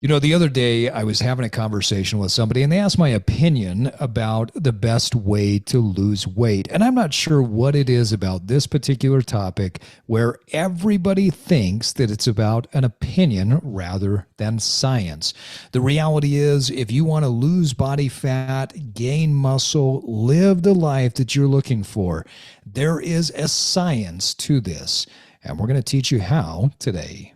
The other day I was having a conversation with somebody and they asked my opinion about the best way to lose weight. And I'm not sure what it is about this particular topic where everybody thinks that it's about an opinion rather than science. The reality is, if you want to lose body fat, gain muscle, live the life that you're looking for, there is a science to this. And we're going to teach you how today.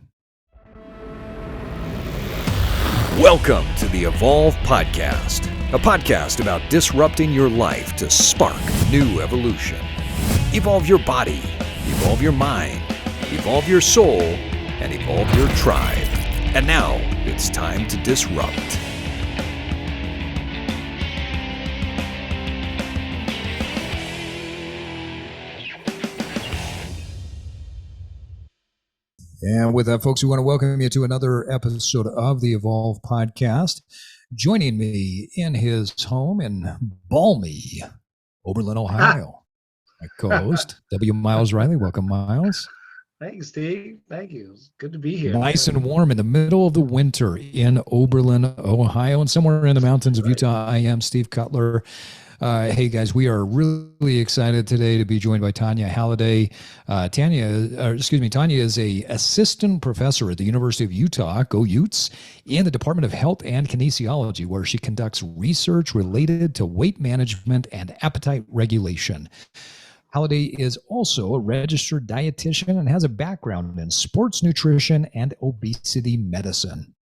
Welcome to the Evolve Podcast, a podcast about disrupting your life to spark new evolution. Evolve your body, evolve your mind, evolve your soul, and evolve your tribe. And now it's time to disrupt. And with that, folks, we want to welcome you to another episode of the Evolve Podcast. Joining me in his home in balmy Oberlin, Ohio, my co-host, W. Miles Riley. Welcome, Miles. Thanks, Steve. Thank you. It's good to be here. Nice and warm in the middle of the winter in Oberlin, Ohio, and somewhere in the mountains of Utah. I am Steve Cutler. Hey guys, we are really excited today to be joined by Tanya Halliday. Tanya is a assistant professor at the University of Utah, go Utes, in the Department of Health and Kinesiology, where she conducts research related to weight management and appetite regulation. Halliday is also a registered dietitian and has a background in sports nutrition and obesity medicine.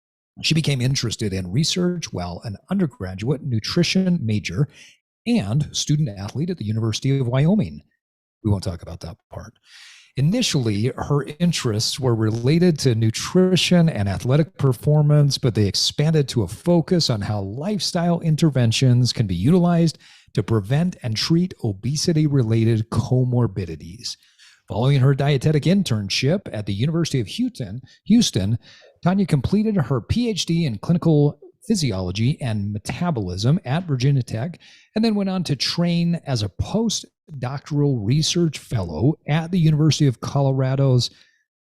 She became interested in research while an undergraduate nutrition major and student athlete at the University of Wyoming. We won't talk about that part. Initially, her interests were related to nutrition and athletic performance, but they expanded to a focus on how lifestyle interventions can be utilized to prevent and treat obesity-related comorbidities. Following her dietetic internship at the University of Houston, Tanya completed her PhD in Clinical Physiology and Metabolism at Virginia Tech, and then went on to train as a Postdoctoral Research Fellow at the University of Colorado's,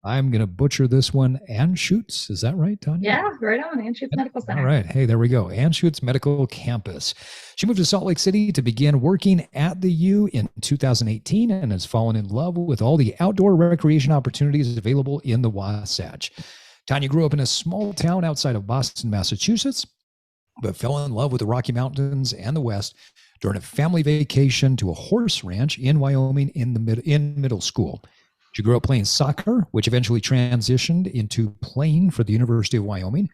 I'm going to butcher this one, Anschutz. Is that right, Tanya? Yeah, right on, Anschutz Medical Center. All right. Hey, there we go. Anschutz Medical Campus. She moved to Salt Lake City to begin working at the U in 2018 and has fallen in love with all the outdoor recreation opportunities available in the Wasatch. Tanya grew up in a small town outside of Boston, Massachusetts, but fell in love with the Rocky Mountains and the West during a family vacation to a horse ranch in Wyoming in middle school. She grew up playing soccer, which eventually transitioned into playing for the University of Wyoming,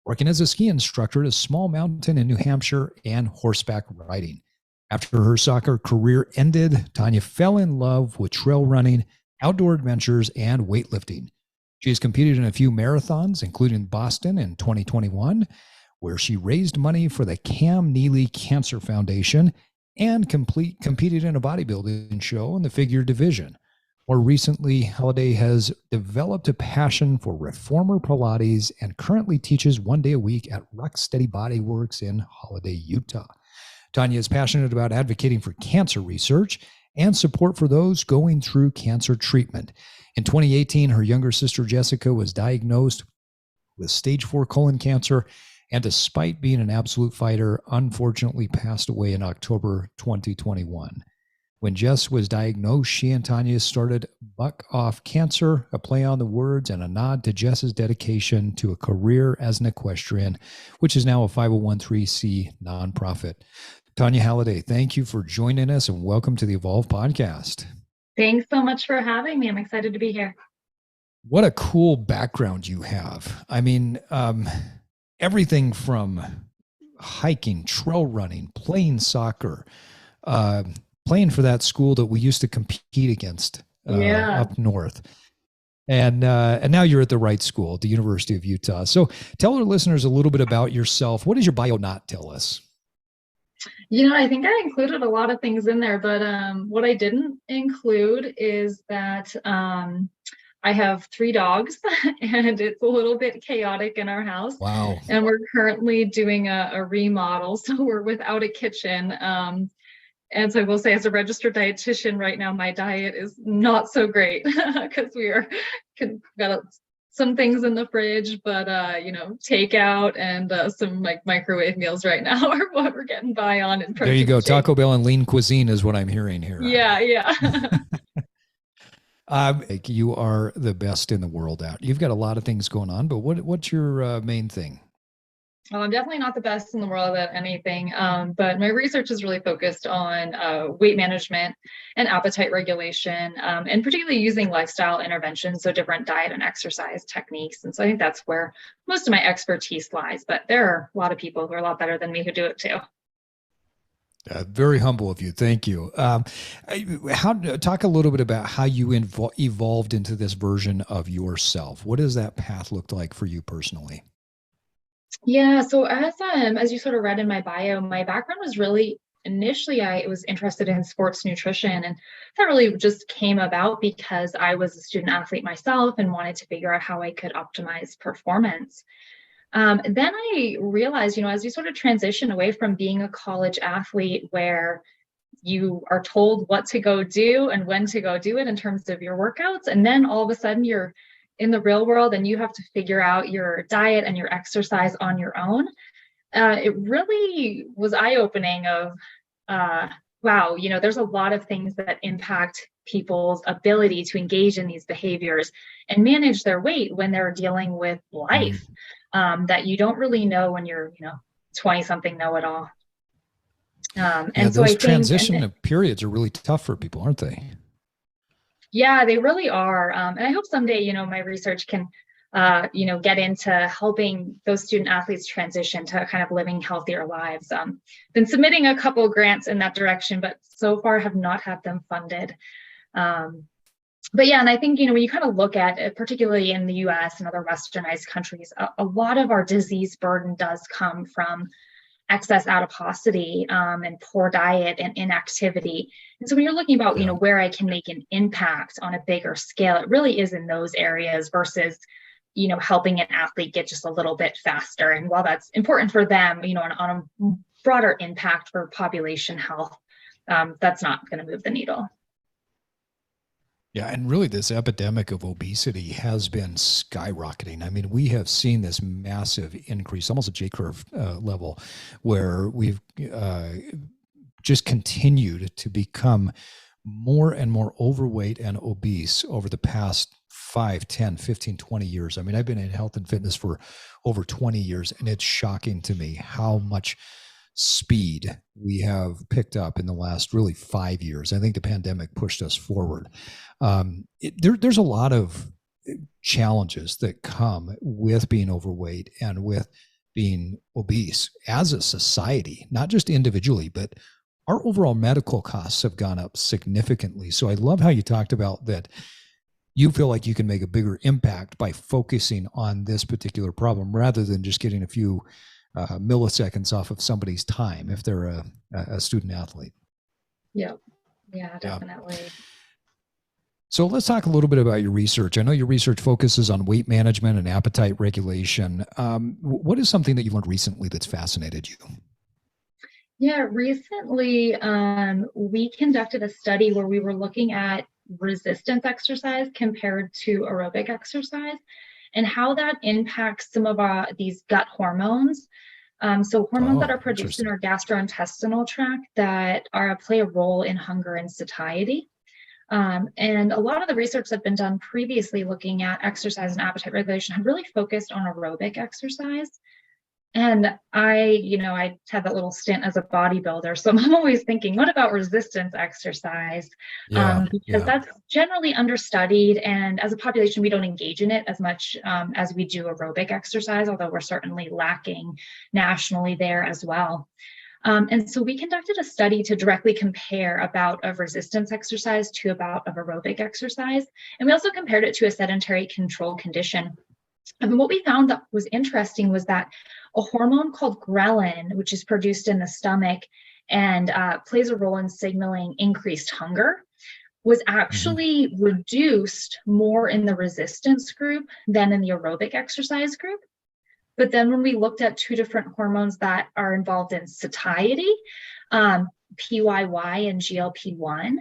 working as a ski instructor at a small mountain in New Hampshire, and horseback riding. After her soccer career ended, Tanya fell in love with trail running, outdoor adventures, and weightlifting. She has competed in a few marathons, including Boston in 2021, where she raised money for the Cam Neely Cancer Foundation and competed in a bodybuilding show in the figure division. More recently, Halliday has developed a passion for reformer Pilates and currently teaches 1 day a week at Rock Steady Body Works in Halliday, Utah. Tanya is passionate about advocating for cancer research and support for those going through cancer treatment. In 2018, her younger sister Jessica was diagnosed with stage 4 colon cancer, and despite being an absolute fighter, unfortunately passed away in October 2021. When Jess was diagnosed, she and Tanya started Buck Off Cancer, a play on the words and a nod to Jess's dedication to a career as an equestrian, which is now a 501(c) nonprofit. Tanya Halliday, thank you for joining us and welcome to the Evolve Podcast. Thanks so much for having me. I'm excited to be here. What a cool background you have. I mean, everything from hiking, trail running, playing soccer, playing for that school that we used to compete against up north. And now you're at the right school, at the University of Utah. So tell our listeners a little bit about yourself. What does your bio not tell us? I think I included a lot of things in there, but what I didn't include is that I have 3 dogs and it's a little bit chaotic in our house. Wow. And we're currently doing a remodel. So we're without a kitchen. And so I will say, as a registered dietitian right now, my diet is not so great because we got some things in the fridge, but takeout and some like microwave meals right now are what we're getting by on. And there you go. Taco Bell and lean cuisine is what I'm hearing here. Yeah. You are the best in the world out. You've got a lot of things going on, but what's your main thing? Well, I'm definitely not the best in the world at anything, but my research is really focused on weight management and appetite regulation, and particularly using lifestyle interventions, so different diet and exercise techniques. And so I think that's where most of my expertise lies, but there are a lot of people who are a lot better than me who do it too. Very humble of you. Thank you. Talk a little bit about how you evolved into this version of yourself. What does that path look like for you personally? Yeah, so as you sort of read in my bio, my background was really initially I was interested in sports nutrition, and that really just came about because I was a student athlete myself and wanted to figure out how I could optimize performance. Then I realized, as you sort of transition away from being a college athlete where you are told what to go do and when to go do it in terms of your workouts, and then all of a sudden you're in the real world and you have to figure out your diet and your exercise on your own. It really was eye-opening of, wow, there's a lot of things that impact people's ability to engage in these behaviors and manage their weight when they're dealing with life, that you don't really know when you're, 20-something know-it-all. And so those transition periods are really tough for people, aren't they? Yeah, they really are. And I hope someday, my research can, get into helping those student athletes transition to kind of living healthier lives. Been submitting a couple grants in that direction, but so far have not had them funded. But yeah, and I think, when you kind of look at it, particularly in the US and other westernized countries, a lot of our disease burden does come from excess adiposity and poor diet and inactivity. And so when you're looking about, where I can make an impact on a bigger scale, it really is in those areas versus, helping an athlete get just a little bit faster. And while that's important for them, on a broader impact for population health, that's not going to move the needle. Yeah, and really this epidemic of obesity has been skyrocketing. I mean, we have seen this massive increase, almost a J-curve level, where we've just continued to become more and more overweight and obese over the past 5, 10, 15, 20 years. I mean, I've been in health and fitness for over 20 years, and it's shocking to me how much speed we have picked up in the last really 5 years. I think the pandemic pushed us forward. There's a lot of challenges that come with being overweight and with being obese as a society, not just individually, but our overall medical costs have gone up significantly. So I love how you talked about that. You feel like you can make a bigger impact by focusing on this particular problem rather than just getting a few milliseconds off of somebody's time if they're a student athlete. Yeah, definitely. So let's talk a little bit about your research. I know your research focuses on weight management and appetite regulation. What is something that you learned recently that's fascinated you? Yeah, recently we conducted a study where we were looking at resistance exercise compared to aerobic exercise and how that impacts some of these gut hormones. So hormones that are produced in our gastrointestinal tract that play a role in hunger and satiety. And a lot of the research that's been done previously looking at exercise and appetite regulation had really focused on aerobic exercise. And I had that little stint as a bodybuilder. So I'm always thinking, what about resistance exercise? Because that's generally understudied. And as a population, we don't engage in it as much as we do aerobic exercise, although we're certainly lacking nationally there as well. And so we conducted a study to directly compare a bout of resistance exercise to a bout of aerobic exercise. And we also compared it to a sedentary control condition. And what we found that was interesting was that a hormone called ghrelin, which is produced in the stomach and plays a role in signaling increased hunger, was actually reduced more in the resistance group than in the aerobic exercise group. But then when we looked at two different hormones that are involved in satiety, PYY and GLP-1,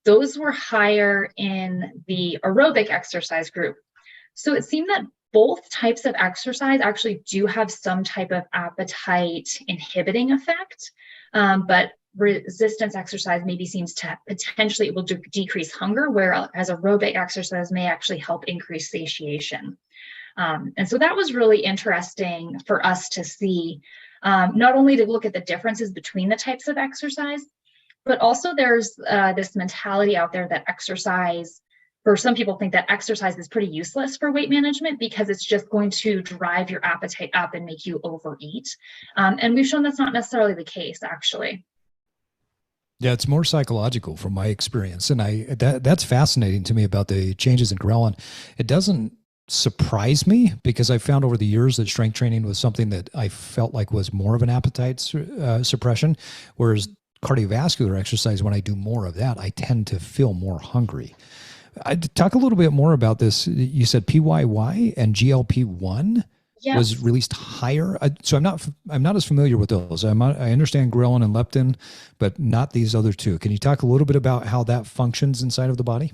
those were higher in the aerobic exercise group. So it seemed that both types of exercise actually do have some type of appetite inhibiting effect, but resistance exercise maybe seems to potentially it will decrease hunger, whereas aerobic exercise may actually help increase satiation. And so that was really interesting for us to see, not only to look at the differences between the types of exercise, but also there's this mentality out there that exercise, for some people think that exercise is pretty useless for weight management because it's just going to drive your appetite up and make you overeat. And we've shown that's not necessarily the case, actually. Yeah, it's more psychological from my experience. And that's fascinating to me about the changes in ghrelin. It doesn't surprise me because I found over the years that strength training was something that I felt like was more of an appetite suppression, whereas cardiovascular exercise, when I do more of that, I tend to feel more hungry. I'd talk a little bit more about this. You said PYY and GLP-1 was released higher. So I'm not as familiar with those. I understand ghrelin and leptin, but not these other two. Can you talk a little bit about how that functions inside of the body?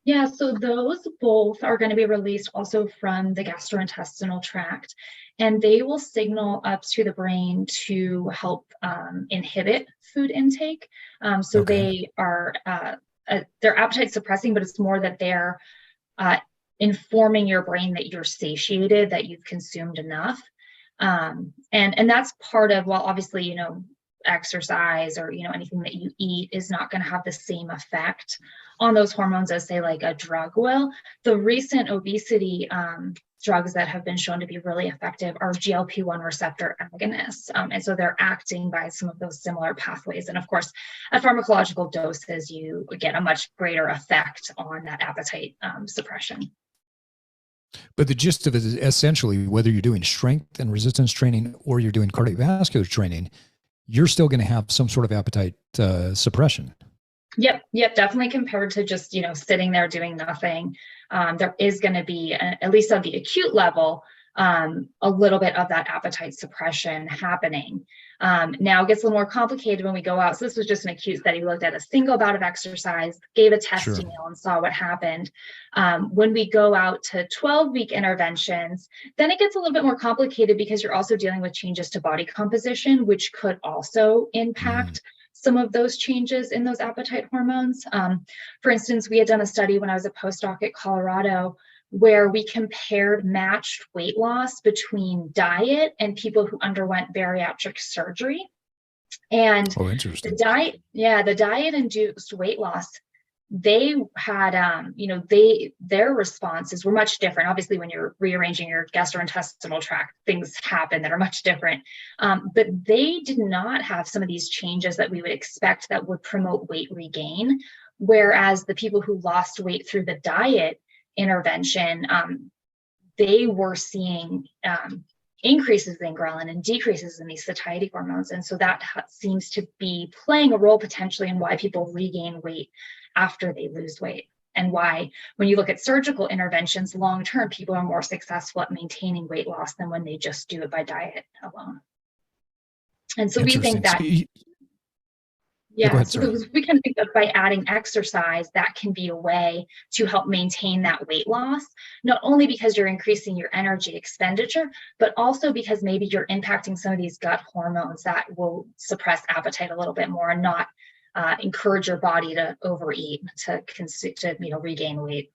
Yeah, so those both are going to be released also from the gastrointestinal tract, and they will signal up to the brain to help inhibit food intake. So they are they're appetite suppressing, but it's more that they're informing your brain that you're satiated, that you've consumed enough. And that's part of, well, obviously, exercise or, anything that you eat is not going to have the same effect on those hormones as, say, like a drug will. The recent obesity drugs that have been shown to be really effective are GLP-1 receptor agonists. And so they're acting by some of those similar pathways. And of course, at pharmacological doses, you get a much greater effect on that appetite suppression. But the gist of it is essentially, whether you're doing strength and resistance training or you're doing cardiovascular training, you're still going to have some sort of appetite suppression. Yep, definitely compared to just, sitting there doing nothing. There is going to be, at least on the acute level, a little bit of that appetite suppression happening. Now it gets a little more complicated when we go out. So this was just an acute study. We looked at a single bout of exercise, gave a testing meal and saw what happened. When we go out to 12-week interventions, then it gets a little bit more complicated because you're also dealing with changes to body composition, which could also impact some of those changes in those appetite hormones. For instance, we had done a study when I was a postdoc at Colorado where we compared matched weight loss between diet and people who underwent bariatric surgery. And the diet-induced weight loss, they had, their responses were much different. Obviously, when you're rearranging your gastrointestinal tract, things happen that are much different. But they did not have some of these changes that we would expect that would promote weight regain. Whereas the people who lost weight through the diet intervention, they were seeing increases in ghrelin and decreases in these satiety hormones. And so that seems to be playing a role potentially in why people regain weight after they lose weight, and why when you look at surgical interventions long-term, people are more successful at maintaining weight loss than when they just do it by diet alone. And so we think that we can think that by adding exercise, that can be a way to help maintain that weight loss, not only because you're increasing your energy expenditure, but also because maybe you're impacting some of these gut hormones that will suppress appetite a little bit more and not encourage your body to overeat to regain weight.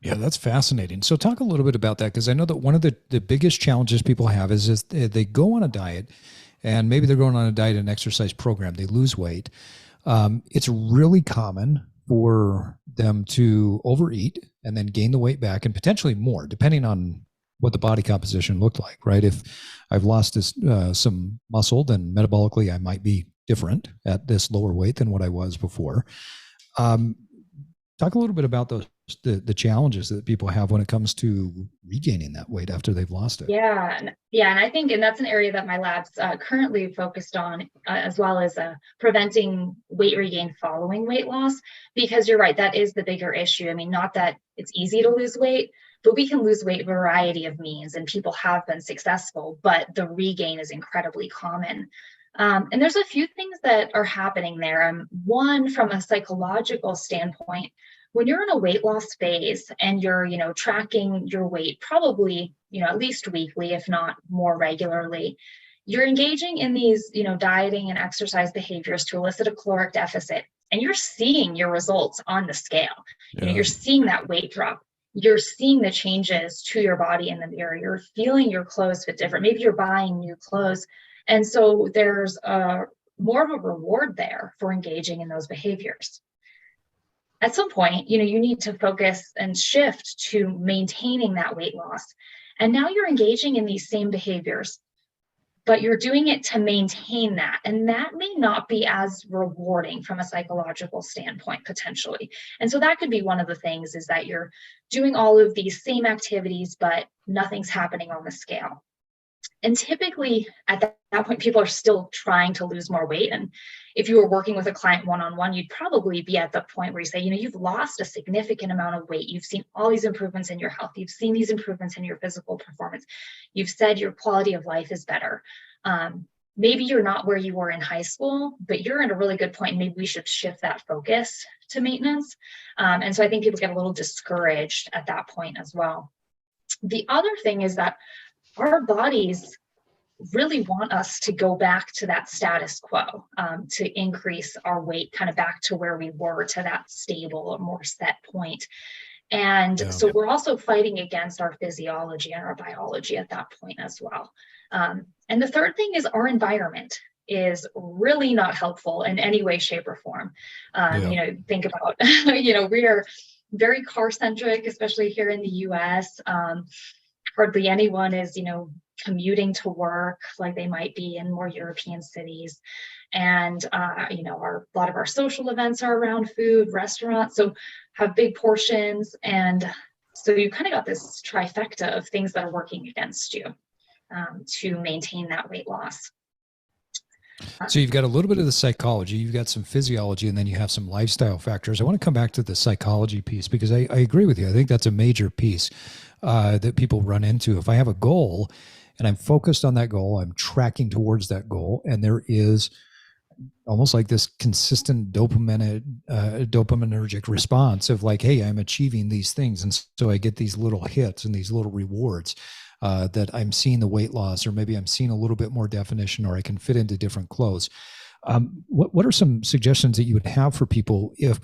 Yeah, that's fascinating. So talk a little bit about that, because I know that one of the biggest challenges people have is they go on a diet, and maybe they're going on a diet and exercise program. They lose weight. It's really common for them to overeat and then gain the weight back, and potentially more, depending on what the body composition looked like, right? If I've lost some muscle, then metabolically I might be different at this lower weight than what I was before. Talk a little bit about the challenges that people have when it comes to regaining that weight after they've lost it. Yeah. And I think, and that's an area that my lab's currently focused on, as well as preventing weight regain following weight loss, because you're right, that is the bigger issue. I mean, not that it's easy to lose weight, but we can lose weight a variety of means, and people have been successful, but the regain is incredibly common. And there's a few things that are happening there. One, from a psychological standpoint, when you're in a weight loss phase and you're, tracking your weight probably, at least weekly, if not more regularly, you're engaging in these, dieting and exercise behaviors to elicit a caloric deficit, and you're seeing your results on the scale. You're seeing that weight drop. You're seeing the changes to your body in the mirror. You're feeling your clothes fit different. Maybe you're buying new clothes. And so there's more of a reward there for engaging in those behaviors. At some point, you need to focus and shift to maintaining that weight loss. And now you're engaging in these same behaviors, but you're doing it to maintain that. And that may not be as rewarding from a psychological standpoint, potentially. And so that could be one of the things, is that you're doing all of these same activities, but nothing's happening on the scale. And typically at that point, people are still trying to lose more weight. And if you were working with a client one-on-one, you'd probably be at the point where you say, you've lost a significant amount of weight. You've seen all these improvements in your health. You've seen these improvements in your physical performance. You've said your quality of life is better. Maybe you're not where you were in high school, but you're at a really good point. Maybe we should shift that focus to maintenance. And so I think people get a little discouraged at that point as well. The other thing is that our bodies really want us to go back to that status quo, to increase our weight kind of back to where we were, to that stable or more set point. And so we're also fighting against our physiology and our biology at that point as well. And the third thing is our environment is really not helpful in any way, shape, or form. Think about, we are very car centric, especially here in the US. Hardly anyone is, commuting to work like they might be in more European cities. And, a lot of our social events are around food, restaurants, so have big portions. And so you kind of got this trifecta of things that are working against you to maintain that weight loss. So you've got a little bit of the psychology, you've got some physiology, and then you have some lifestyle factors. I want to come back to the psychology piece, because I agree with you. I think that's a major piece that people run into. If I have a goal and I'm focused on that goal, I'm tracking towards that goal, and there is almost like this consistent dopaminergic response of like, hey, I'm achieving these things. And so I get these little hits and these little rewards. That I'm seeing the weight loss, or maybe I'm seeing a little bit more definition, or I can fit into different clothes. What are some suggestions that you would have for people if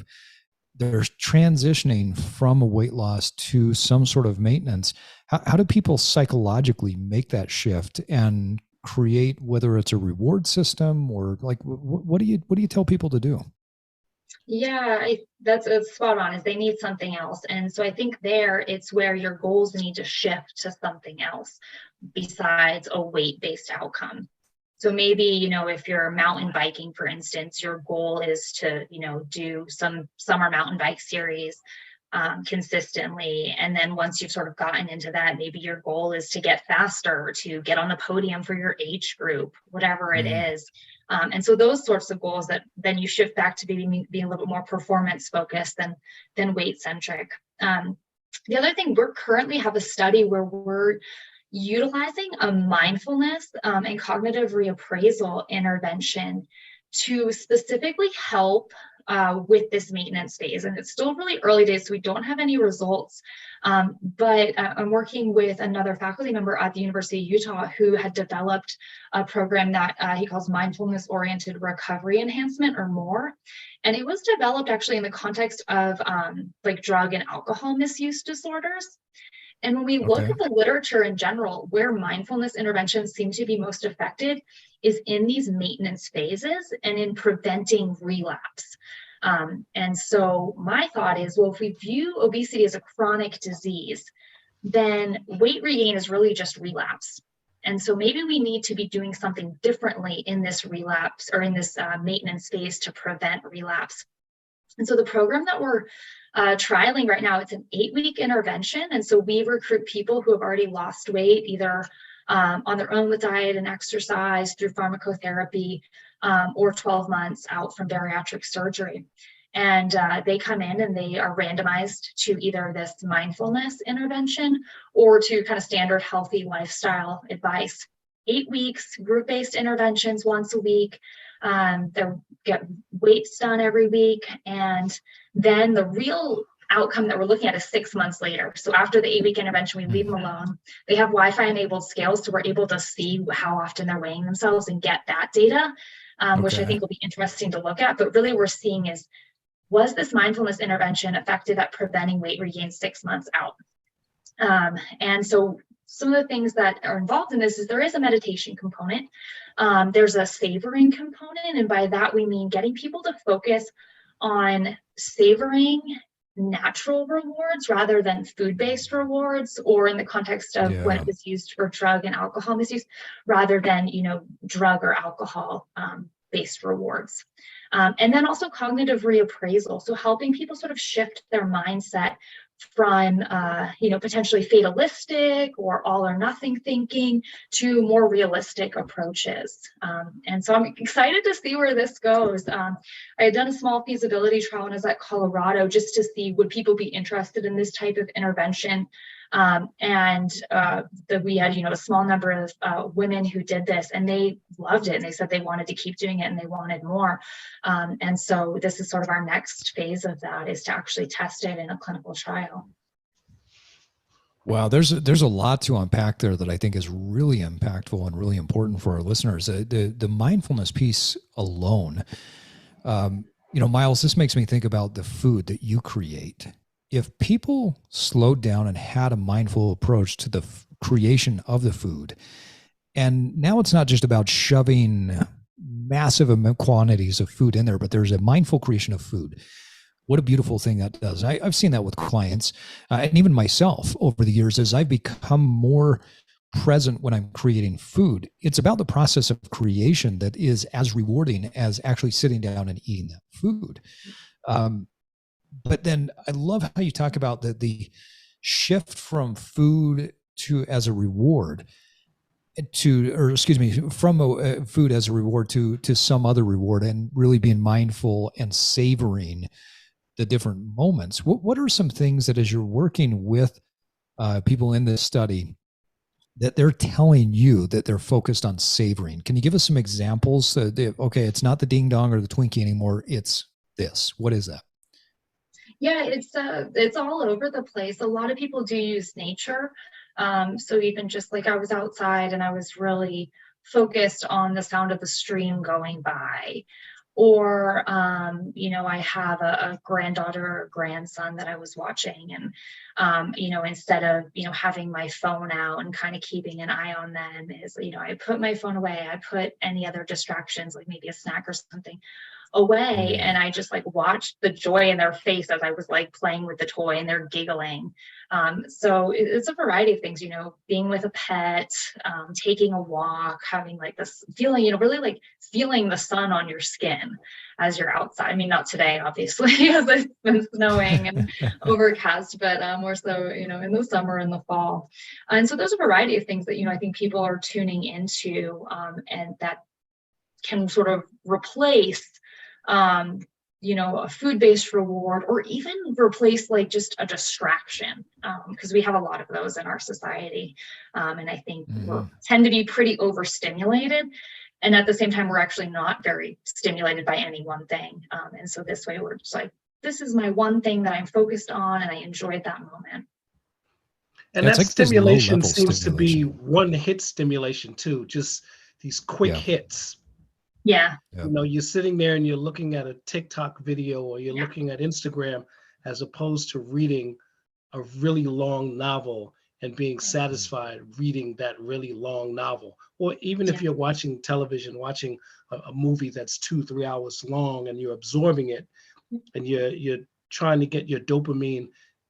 they're transitioning from a weight loss to some sort of maintenance? How do people psychologically make that shift and create, whether it's a reward system, or like, what do you tell people to do? Yeah, that's spot on, is they need something else. And so I think it's where your goals need to shift to something else besides a weight-based outcome. So maybe, if you're mountain biking, for instance, your goal is to, do some summer mountain bike series consistently. And then once you've sort of gotten into that, maybe your goal is to get faster, to get on the podium for your age group, whatever it is. And so those sorts of goals that then you shift back to being a little bit more performance focused than weight centric. The other thing, we currently have a study where we're utilizing a mindfulness and cognitive reappraisal intervention to specifically help with this maintenance phase. And it's still really early days, so we don't have any results. But I'm working with another faculty member at the University of Utah who had developed a program that he calls mindfulness-oriented recovery enhancement, or MORE. And it was developed actually in the context of like drug and alcohol misuse disorders. And when we look at the literature in general, where mindfulness interventions seem to be most effective is in these maintenance phases and in preventing relapse. And so my thought is, well, if we view obesity as a chronic disease, then weight regain is really just relapse. And so maybe we need to be doing something differently in this relapse, or in this maintenance phase, to prevent relapse. And so the program that we're trialing right now, it's an 8-week intervention. And so we recruit people who have already lost weight, either on their own with diet and exercise, through pharmacotherapy, or 12 months out from bariatric surgery. And they come in and they are randomized to either this mindfulness intervention or to kind of standard healthy lifestyle advice. 8 weeks, group-based interventions once a week. They get weights done every week. And then the real outcome that we're looking at is 6 months later. So after the 8-week intervention, we leave them alone. They have Wi-Fi enabled scales, so we're able to see how often they're weighing themselves and get that data, which I think will be interesting to look at. But really we're seeing is, was this mindfulness intervention effective at preventing weight regain 6 months out? And so some of the things that are involved in this is there is a meditation component. There's a savoring component. And by that, we mean getting people to focus on savoring natural rewards rather than food-based rewards, or in the context of when it was used for drug and alcohol misuse, rather than, drug or alcohol based rewards. And then also cognitive reappraisal. So helping people sort of shift their mindset from, potentially fatalistic or all or nothing thinking to more realistic approaches. And so I'm excited to see where this goes. I had done a small feasibility trial when I was at Colorado just to see, would people be interested in this type of intervention? That we had, a small number of women who did this, and they loved it, and they said they wanted to keep doing it and they wanted more. And so this is sort of our next phase of that, is to actually test it in a clinical trial. Wow, there's a lot to unpack there that I think is really impactful and really important for our listeners. The mindfulness piece alone, Miles, this makes me think about the food that you create. If people slowed down and had a mindful approach to the creation of the food, and now it's not just about shoving massive quantities of food in there, but there's a mindful creation of food. What a beautiful thing that does. I've seen that with clients and even myself over the years as I've become more present when I'm creating food. It's about the process of creation that is as rewarding as actually sitting down and eating that food. But then I love how you talk about the shift from food to as a reward from food as a reward to some other reward, and really being mindful and savoring the different moments. What are some things that, as you're working with people in this study, that they're telling you that they're focused on savoring? Can you give us some examples? Okay, it's not the ding dong or the Twinkie anymore. It's this. What is that? Yeah, it's all over the place. A lot of people do use nature. So even just like I was outside and I was really focused on the sound of the stream going by. Or, I have a granddaughter or grandson that I was watching, and, instead of, having my phone out and kind of keeping an eye on them, is, I put my phone away. I put any other distractions, like maybe a snack or something, away, and I just watched the joy in their face as I was playing with the toy, and they're giggling. So it's a variety of things, being with a pet, taking a walk, having this feeling, really feeling the sun on your skin as you're outside. I mean, not today, obviously, as it's been snowing and overcast, but more so, in the summer and the fall. And so there's a variety of things that, I think people are tuning into, and that can sort of replace a food-based reward, or even replace just a distraction, because we have a lot of those in our society. And I think we tend to be pretty overstimulated. And at the same time, we're actually not very stimulated by any one thing. And so this way, we're just this is my one thing that I'm focused on, and I enjoyed that moment. And that stimulation seems to be one-hit stimulation too, just these quick hits. Yeah. You're sitting there and you're looking at a TikTok video, or you're looking at Instagram, as opposed to reading a really long novel and being satisfied reading that really long novel. Or even if you're watching television, watching a movie that's 2-3 hours long, and you're absorbing it, and you're trying to get your dopamine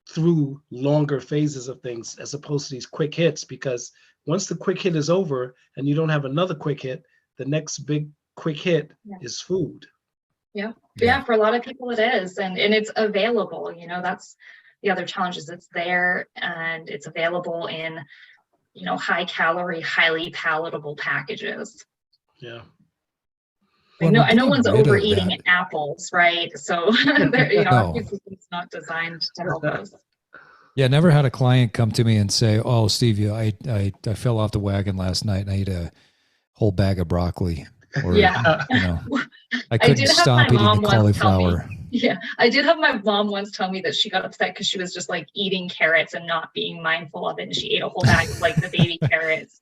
through longer phases of things, as opposed to these quick hits, because once the quick hit is over and you don't have another quick hit, the next big quick hit is food. Yeah, for a lot of people it is, and it's available. That's the other challenge, is it's there and it's available in high calorie, highly palatable packages. I know no one's overeating apples, right? So it's not designed to help us. Yeah, never had a client come to me and say, "Oh, Steve, I fell off the wagon last night and I ate a whole bag of broccoli." Or, I couldn't stop eating the cauliflower. Yeah, I did have my mom once tell me that she got upset because she was just like eating carrots and not being mindful of it. And she ate a whole bag of like the baby carrots.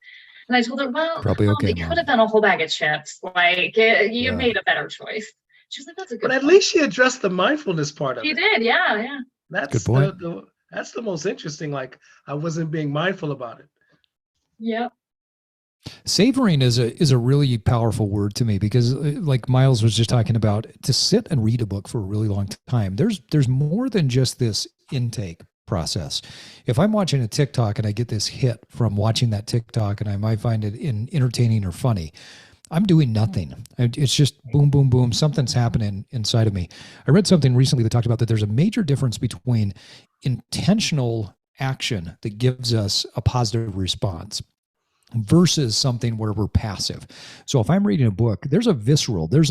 And I told her, well, Probably Mom, okay, it could Mom. have been a whole bag of chips. Like you Yeah. made a better choice. She was like, that's a good But at point. least she addressed the mindfulness part of She it. did. Yeah. Yeah. That's Good point. that's the most interesting. Like, I wasn't being mindful about it. Yep. Savoring is a really powerful word to me because like Miles was just talking about, to sit and read a book for a really long time, there's more than just this intake process. If I'm watching a TikTok and I get this hit from watching that TikTok and I might find it entertaining or funny, I'm doing nothing. It's just boom, boom, boom. Something's happening inside of me. I read something recently that talked about that there's a major difference between intentional action that gives us a positive response versus something where we're passive. So if I'm reading a book, there's an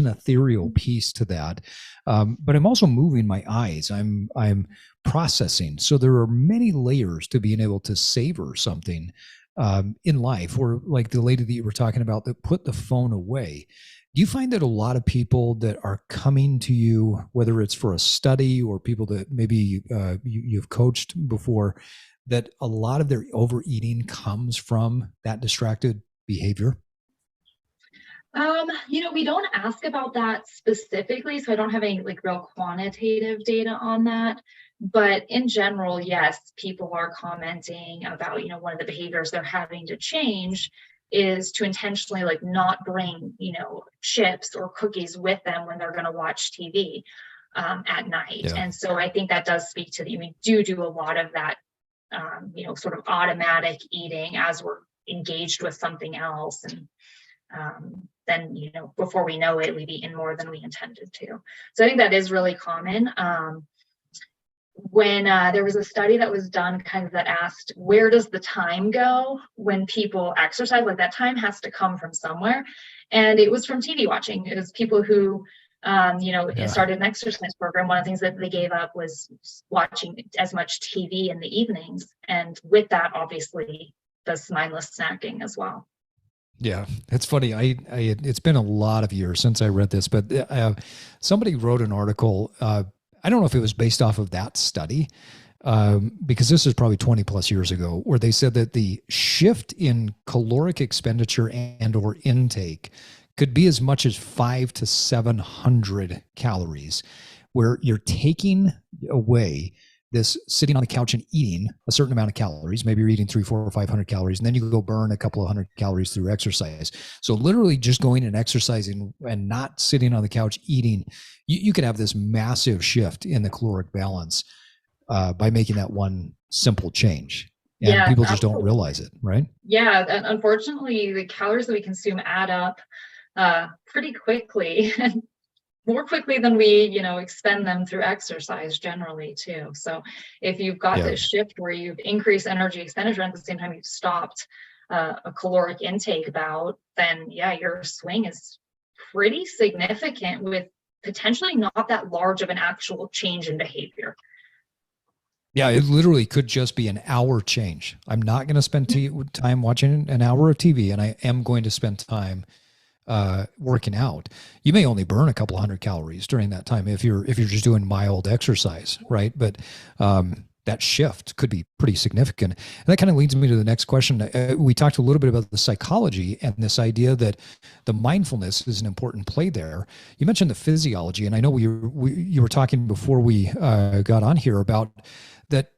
ethereal piece to that. But I'm also moving my eyes. I'm processing. So there are many layers to being able to savor something in life, or like the lady that you were talking about that put the phone away. Do you find that a lot of people that are coming to you, whether it's for a study or people that maybe you've coached before, that a lot of their overeating comes from that distracted behavior? We don't ask about that specifically, so I don't have any like real quantitative data on that. But in general, yes, people are commenting about, one of the behaviors they're having to change is to intentionally like not bring, chips or cookies with them when they're going to watch TV at night. Yeah. And so I think that does speak to we do a lot of that, sort of automatic eating as we're engaged with something else. And then, before we know it, we've eaten more than we intended to. So I think that is really common. When there was a study that was done kind of that asked, where does the time go when people exercise? Like that time has to come from somewhere. And it was from TV watching. It was people who, started an exercise program. One of the things that they gave up was watching as much TV in the evenings. And with that, obviously, does mindless snacking as well. Yeah, it's funny. It's been a lot of years since I read this, but somebody wrote an article. I don't know if it was based off of that study, because this is probably 20 plus years ago, where they said that the shift in caloric expenditure and or intake could be as much as 500 to 700 calories, where you're taking away this sitting on the couch and eating a certain amount of calories. Maybe you're eating 300, 400, or 500 calories, and then you go burn a couple of hundred calories through exercise. So literally just going and exercising and not sitting on the couch eating, you could have this massive shift in the caloric balance by making that one simple change. And people just don't realize it, right? Yeah, and unfortunately, the calories that we consume add up pretty quickly, and more quickly than we, expend them through exercise generally too. So if you've got this shift where you've increased energy expenditure at the same time you've stopped a caloric intake bout, then your swing is pretty significant with potentially not that large of an actual change in behavior. Yeah, it literally could just be an hour change. I'm not going to spend time watching an hour of TV, and I am going to spend time working out. You may only burn a couple hundred calories during that time if you're just doing mild exercise, right? But that shift could be pretty significant. And that kind of leads me to the next question. We talked a little bit about the psychology and this idea that the mindfulness is an important play there. You mentioned the physiology, and I know you were talking before we got on here about that.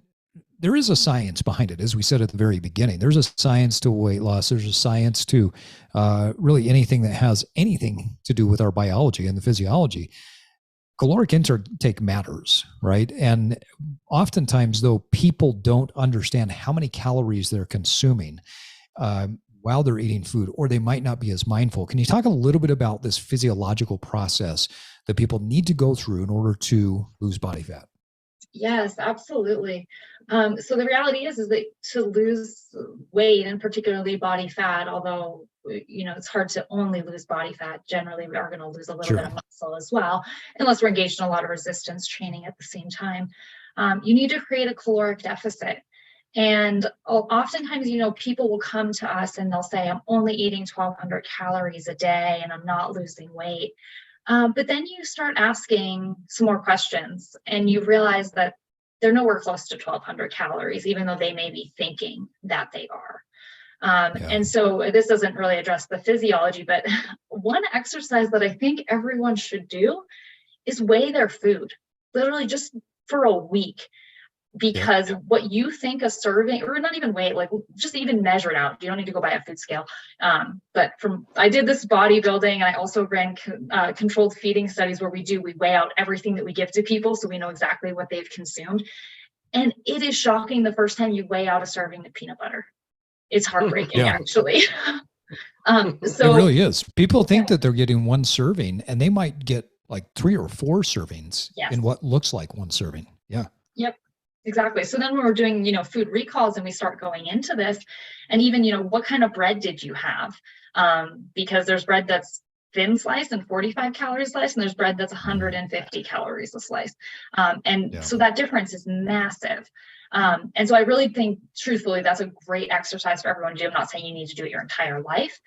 There is a science behind it, as we said at the very beginning. There's a science to weight loss. There's a science to really anything that has anything to do with our biology and the physiology. Caloric intake matters, right? And oftentimes, though, people don't understand how many calories they're consuming while they're eating food, or they might not be as mindful. Can you talk a little bit about this physiological process that people need to go through in order to lose body fat? Yes, absolutely. So the reality is that to lose weight, and particularly body fat, although, it's hard to only lose body fat, generally we are going to lose a little bit of muscle as well, unless we're engaged in a lot of resistance training at the same time. You need to create a caloric deficit. And oftentimes, people will come to us and they'll say, I'm only eating 1,200 calories a day and I'm not losing weight. But then you start asking some more questions and you realize that they're nowhere close to 1,200 calories, even though they may be thinking that they are. And so this doesn't really address the physiology, but one exercise that I think everyone should do is weigh their food, literally just for a week. Because what you think a serving, or not even weigh, like just even measure it out. You don't need to go buy a food scale. But I did this bodybuilding, and I also ran controlled feeding studies where we weigh out everything that we give to people, so we know exactly what they've consumed. And it is shocking the first time you weigh out a serving of peanut butter. It's heartbreaking, actually. So it really is. People think that they're getting one serving, and they might get like 3 or 4 servings in what looks like one serving. Yep. Exactly. So then when we're doing, food recalls and we start going into this, and even, what kind of bread did you have? Because there's bread that's thin slice and 45 calories a slice, and there's bread that's 150 calories a slice. So that difference is massive. And so I really think, truthfully, that's a great exercise for everyone to do. I'm not saying you need to do it your entire life,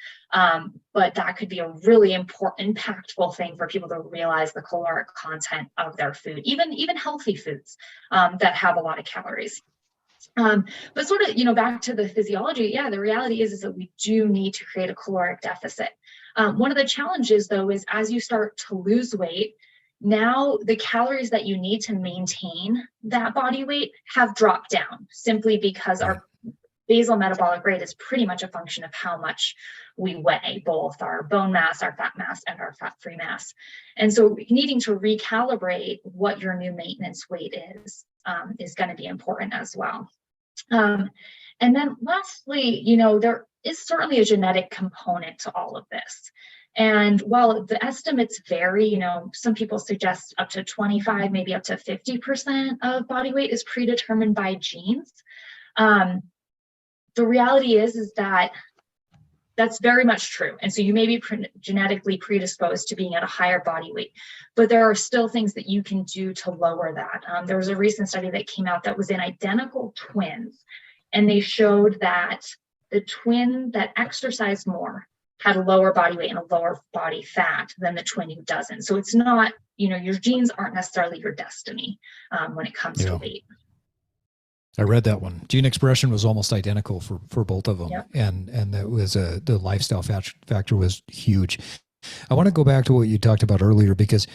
but that could be a really important, impactful thing for people to realize the caloric content of their food, even healthy foods that have a lot of calories. But sort of, back to the physiology, the reality is that we do need to create a caloric deficit. One of the challenges, though, is as you start to lose weight, now the calories that you need to maintain that body weight have dropped down, simply because our basal metabolic rate is pretty much a function of how much we weigh, both our bone mass, our fat mass, and our fat-free mass. And so needing to recalibrate what your new maintenance weight is going to be important as well. And then lastly, there is certainly a genetic component to all of this. And while the estimates vary, some people suggest up to 25, maybe up to 50% of body weight is predetermined by genes. The reality is that that's very much true. And so you may be genetically predisposed to being at a higher body weight, but there are still things that you can do to lower that. There was a recent study that came out that was in identical twins, and they showed that the twin that exercised more had a lower body weight and a lower body fat than the twin who doesn't. So it's not, your genes aren't necessarily your destiny when it comes to weight. I read that one. Gene expression was almost identical for both of them. And that was the lifestyle factor was huge. I want to go back to what you talked about earlier, because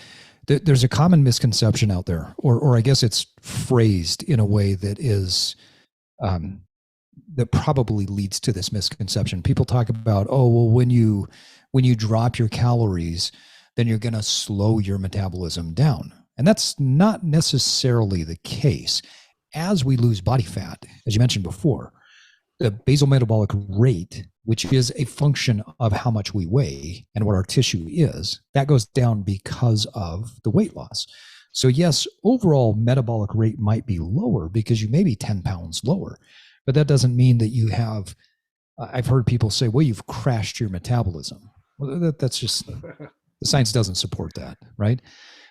there's a common misconception out there, or I guess it's phrased in a way that is, that probably leads to this misconception. People talk about, when you drop your calories, then you're going to slow your metabolism down. And that's not necessarily the case. As we lose body fat, as you mentioned before, the basal metabolic rate, which is a function of how much we weigh and what our tissue is, that goes down because of the weight loss. So yes, overall metabolic rate might be lower because you may be 10 pounds lower. But that doesn't mean that you have, I've heard people say, well, you've crashed your metabolism. Well, that's just, the science doesn't support that, right?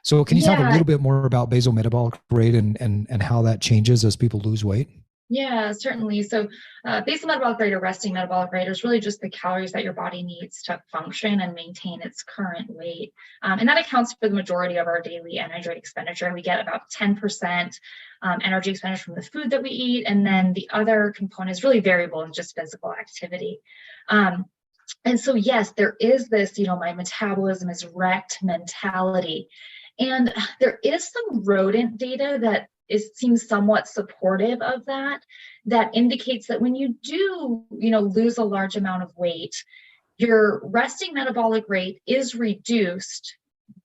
So can you talk a little bit more about basal metabolic rate and how that changes as people lose weight? Yeah, certainly. So basal metabolic rate or resting metabolic rate is really just the calories that your body needs to function and maintain its current weight. And that accounts for the majority of our daily energy expenditure. We get about 10% energy expenditure from the food that we eat. And then the other component is really variable in just physical activity. And so, yes, there is this, my metabolism is wrecked mentality. And there is some rodent data that seems somewhat supportive of that indicates that when you do, lose a large amount of weight, your resting metabolic rate is reduced,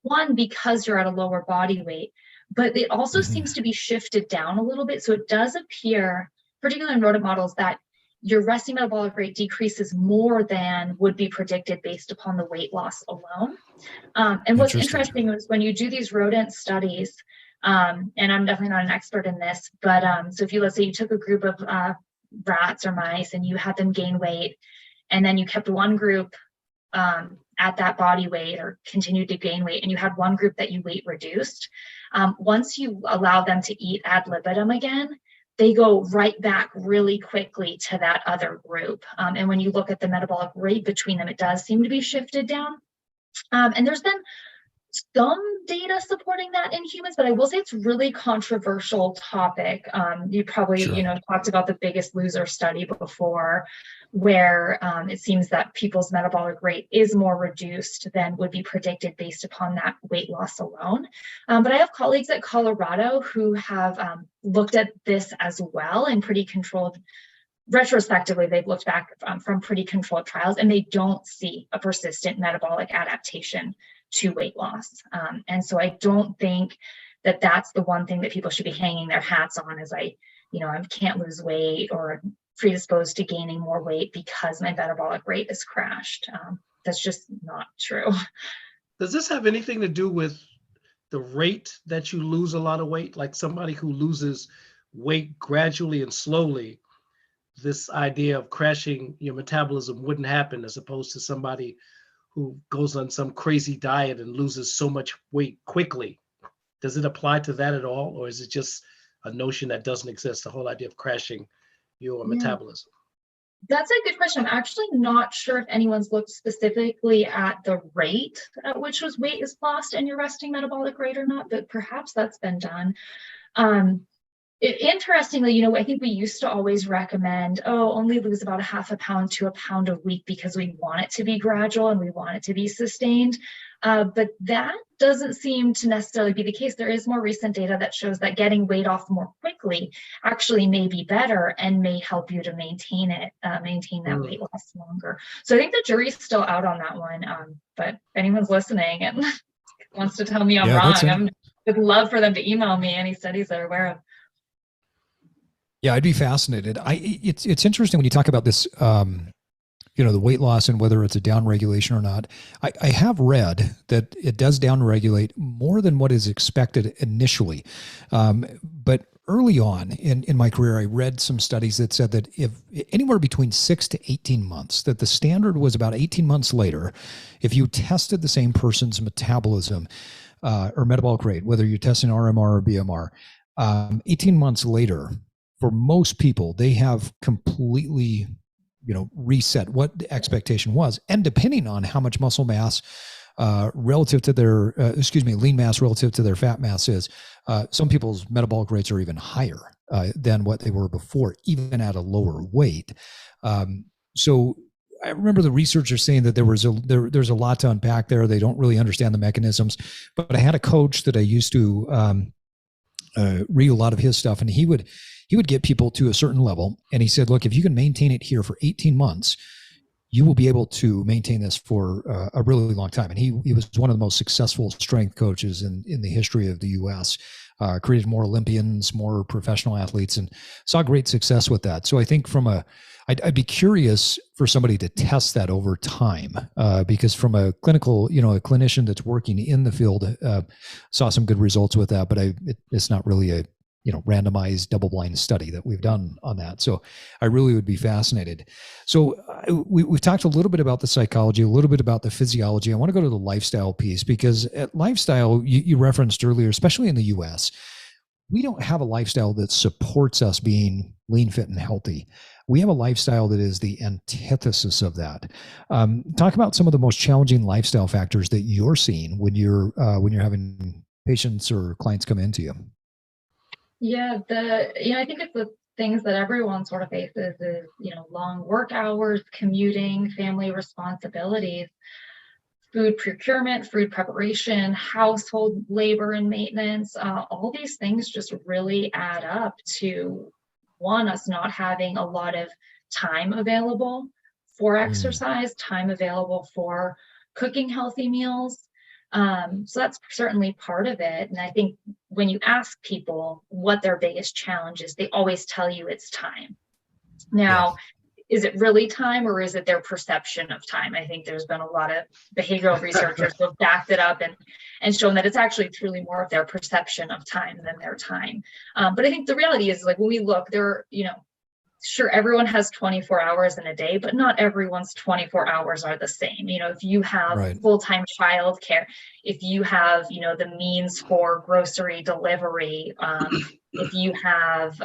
one, because you're at a lower body weight, but it also seems to be shifted down a little bit. So it does appear, particularly in rodent models, that your resting metabolic rate decreases more than would be predicted based upon the weight loss alone. And what's interesting is when you do these rodent studies, and I'm definitely not an expert in this, but so if let's say you took a group of rats or mice and you had them gain weight, and then you kept one group at that body weight or continued to gain weight, and you had one group that you weight reduced, once you allow them to eat ad libitum again, they go right back really quickly to that other group. And when you look at the metabolic rate between them, it does seem to be shifted down. And there's been some data supporting that in humans, but I will say it's really controversial topic. You probably, Sure. talked about the Biggest Loser study before, where it seems that people's metabolic rate is more reduced than would be predicted based upon that weight loss alone. But I have colleagues at Colorado who have looked at this as well in pretty controlled. Retrospectively, they've looked back from pretty controlled trials, and they don't see a persistent metabolic adaptation to weight loss. And so I don't think that that's the one thing that people should be hanging their hats on, is I can't lose weight or predisposed to gaining more weight because my metabolic rate has crashed. That's just not true. Does this have anything to do with the rate that you lose a lot of weight? Like somebody who loses weight gradually and slowly, this idea of crashing your metabolism wouldn't happen, as opposed to somebody who goes on some crazy diet and loses so much weight quickly. Does it apply to that at all? Or is it just a notion that doesn't exist, the whole idea of crashing your metabolism? That's a good question. I'm actually not sure if anyone's looked specifically at the rate at which weight is lost and your resting metabolic rate or not, but perhaps that's been done. Interestingly, I think we used to always recommend, only lose about a half a pound to a pound a week because we want it to be gradual and we want it to be sustained. But that doesn't seem to necessarily be the case. There is more recent data that shows that getting weight off more quickly actually may be better and may help you to maintain that weight loss longer. So I think the jury's still out on that one. But if anyone's listening and wants to tell me I'm wrong, I would love for them to email me any studies they're aware of. Yeah, I'd be fascinated. It's interesting when you talk about this, the weight loss and whether it's a downregulation or not. I have read that it does downregulate more than what is expected initially. But early on in my career, I read some studies that said that if anywhere between 6 to 18 months, that the standard was about 18 months later, if you tested the same person's metabolism or metabolic rate, whether you're testing RMR or BMR, 18 months later, for most people, they have completely, reset what the expectation was. And depending on how much muscle mass relative to their, lean mass relative to their fat mass is, some people's metabolic rates are even higher than what they were before, even at a lower weight. So I remember the researchers saying that there's a lot to unpack there. They don't really understand the mechanisms. But I had a coach that I used to read a lot of his stuff, and he would get people to a certain level. And he said, look, if you can maintain it here for 18 months, you will be able to maintain this for a really long time. And he was one of the most successful strength coaches in the history of the US, created more Olympians, more professional athletes, and saw great success with that. So I think I'd be curious for somebody to test that over time, because from a clinical, a clinician that's working in the field saw some good results with that, but it's not really a randomized double-blind study that we've done on that. So I really would be fascinated. So we've talked a little bit about the psychology, a little bit about the physiology. I want to go to the lifestyle piece, because at lifestyle, you referenced earlier, especially in the US, we don't have a lifestyle that supports us being lean, fit, and healthy. We have a lifestyle that is the antithesis of that. Talk about some of the most challenging lifestyle factors that you're seeing when you're having patients or clients come into you. Yeah, I think it's the things that everyone sort of faces is, long work hours, commuting, family responsibilities, food procurement, food preparation, household labor and maintenance. All these things just really add up to, one, us not having a lot of time available for exercise, time available for cooking healthy meals. So that's certainly part of it. And I think when you ask people what their biggest challenge is, they always tell you it's time. Now, is it really time, or is it their perception of time? I think there's been a lot of behavioral researchers who have backed it up and shown that it's actually truly more of their perception of time than their time. But I think the reality is, like, when we look, sure, everyone has 24 hours in a day, but not everyone's 24 hours are the same. If you have full-time childcare, if you have, the means for grocery delivery, if you have,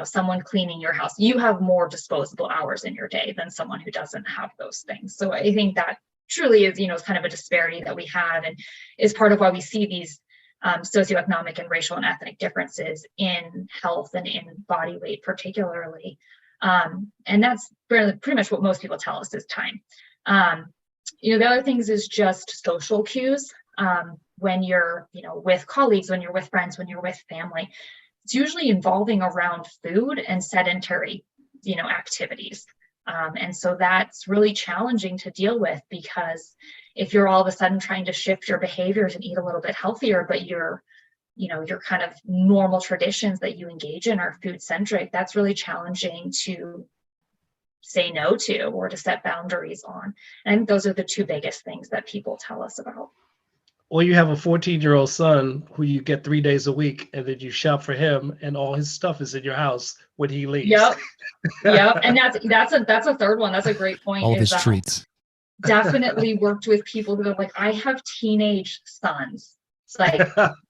someone cleaning your house, you have more disposable hours in your day than someone who doesn't have those things. So I think that truly is, is kind of a disparity that we have, and is part of why we see these socioeconomic and racial and ethnic differences in health and in body weight particularly. And that's pretty much what most people tell us is time. The other things is just social cues. When you're, with colleagues, when you're with friends, when you're with family, it's usually involving around food and sedentary, activities. And so that's really challenging to deal with, because if you're all of a sudden trying to shift your behaviors and eat a little bit healthier, but your kind of normal traditions that you engage in are food centric, that's really challenging to say no to or to set boundaries on. And I think those are the two biggest things that people tell us about. Or you have a 14-year-old son who you get 3 days a week, and then you shop for him, and all his stuff is in your house when he leaves. Yep. And that's a third one. That's a great point. All of his treats. Definitely worked with people who are like, I have teenage sons. It's like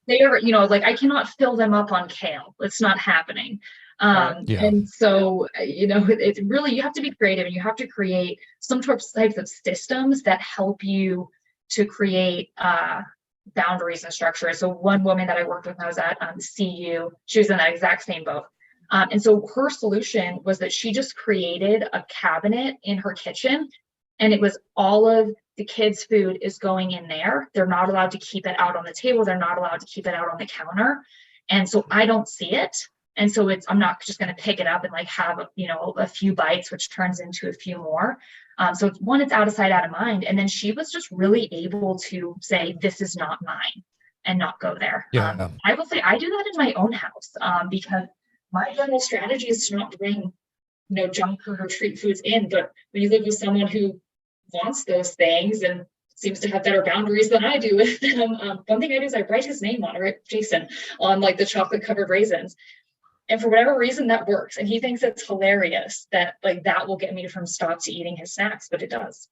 they are, I cannot fill them up on kale. It's not happening. And so, it's really, you have to be creative, and you have to create some types of systems that help you to create boundaries and structure. So one woman that I worked with when I was at CU, she was in that exact same boat. And so her solution was that she just created a cabinet in her kitchen, and it was all of the kids' food is going in there. They're not allowed to keep it out on the table. They're not allowed to keep it out on the counter. And so I don't see it. And so I'm not just going to pick it up and have, a few bites, which turns into a few more. So it's out of sight, out of mind. And then she was just really able to say, this is not mine, and not go there. Yeah. I will say I do that in my own house, because my general strategy is to not bring, junk food or treat foods in. But when you live with someone who wants those things and seems to have better boundaries than I do with them, one thing I do is I write his name on it, Jason, on the chocolate covered raisins. And for whatever reason, that works. And he thinks it's hilarious that that will get me from stop to eating his snacks, but it does.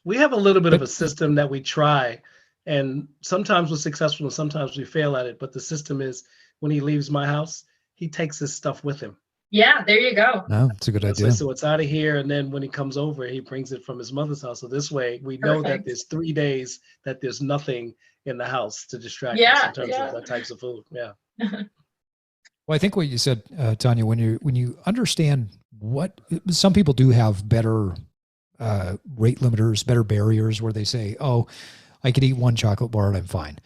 We have a little bit of a system that we try, and sometimes we're successful and sometimes we fail at it. But the system is, when he leaves my house, he takes his stuff with him. Yeah, there you go. No, it's a good idea. So it's out of here. And then when he comes over, he brings it from his mother's house. So this way we know that there's 3 days that there's nothing in the house to distract us in terms of the types of food. Yeah. Well, I think what you said, Tanya, when you understand what some people do have better rate limiters, better barriers where they say, oh, I could eat one chocolate bar and I'm fine.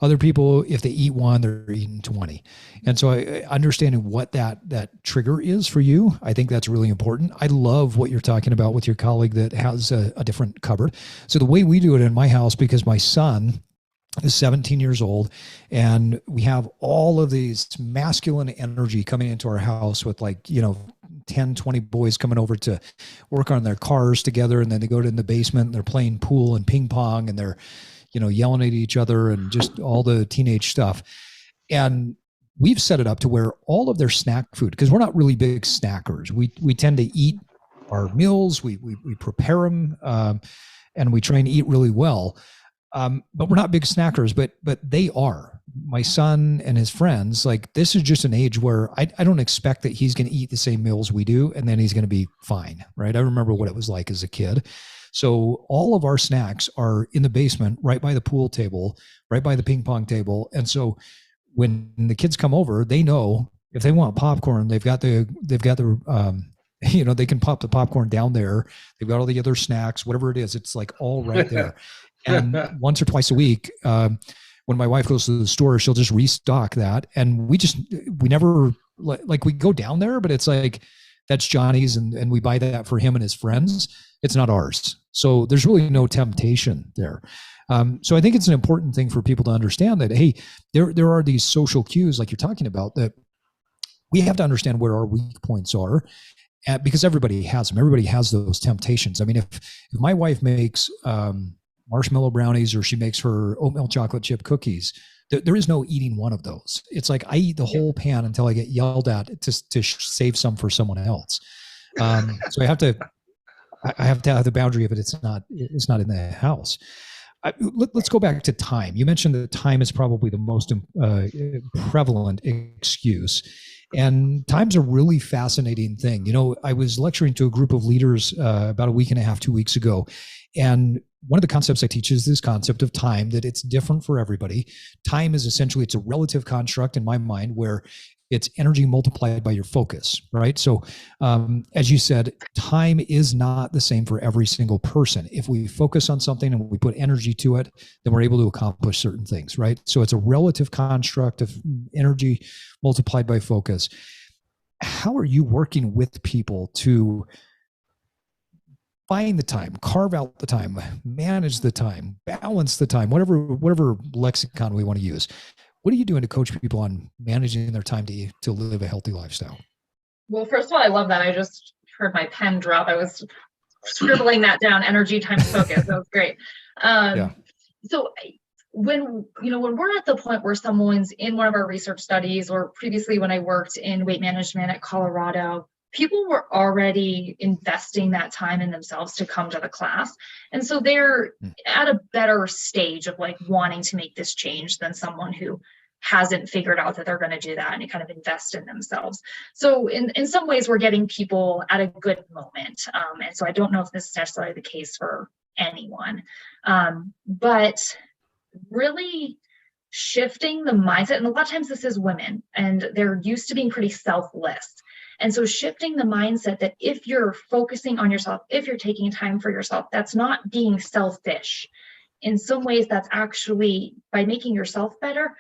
Other people, if they eat one, they're eating 20. And so understanding what that trigger is for you, I think that's really important. I love what you're talking about with your colleague that has a different cupboard. So the way we do it in my house, because my son is 17 years old, and we have all of these masculine energy coming into our house with 10, 20 boys coming over to work on their cars together. And then they go in the basement and they're playing pool and ping pong, and they're, yelling at each other and just all the teenage stuff. And we've set it up to where all of their snack food, because we're not really big snackers. We tend to eat our meals. We prepare them, and we try and eat really well. But we're not big snackers, but they are. My son and his friends, this is just an age where I don't expect that he's going to eat the same meals we do, and then he's going to be fine, right? I remember what it was like as a kid. So all of our snacks are in the basement, right by the pool table, right by the ping pong table. And so when the kids come over, they know if they want popcorn, they've got the they can pop the popcorn down there. They've got all the other snacks, whatever it is. It's all right there. And once or twice a week, when my wife goes to the store, she'll just restock that. And we never we go down there, but it's that's Johnny's, and we buy that for him and his friends. It's not ours. So there's really no temptation there. So I think it's an important thing for people to understand that, hey, there are these social cues like you're talking about, that we have to understand where our weak points are, because everybody has them. Everybody has those temptations. I mean, if my wife makes marshmallow brownies, or she makes her oatmeal chocolate chip cookies, there is no eating one of those. It's I eat the whole pan until I get yelled at to save some for someone else. So I have to have the boundary of it. It's not in the house. Let's go back to time. You mentioned that time is probably the most prevalent excuse. And time's a really fascinating thing. I was lecturing to a group of leaders about a week and a half, 2 weeks ago, and one of the concepts I teach is this concept of time, that it's different for everybody. Time is essentially, it's a relative construct in my mind where it's energy multiplied by your focus, right? So as you said, time is not the same for every single person. If we focus on something and we put energy to it, then we're able to accomplish certain things, right? So it's a relative construct of energy multiplied by focus. How are you working with people to find the time, carve out the time, manage the time, balance the time, whatever lexicon we want to use? What are you doing to coach people on managing their time to live a healthy lifestyle? Well, first of all, I love that. I just heard my pen drop. I was scribbling that down, energy times focus. That was great. So when we're at the point where someone's in one of our research studies, or previously when I worked in weight management at Colorado, people were already investing that time in themselves to come to the class. And so they're at a better stage of like wanting to make this change than someone who hasn't figured out that they're going to do that and kind of invest in themselves. So in some ways, we're getting people at a good moment. And so I don't know if this is necessarily the case for anyone, but really shifting the mindset. And a lot of times this is women, and they're used to being pretty selfless. And so shifting the mindset that if you're focusing on yourself, if you're taking time for yourself, that's not being selfish. In some ways, that's actually, by making yourself better,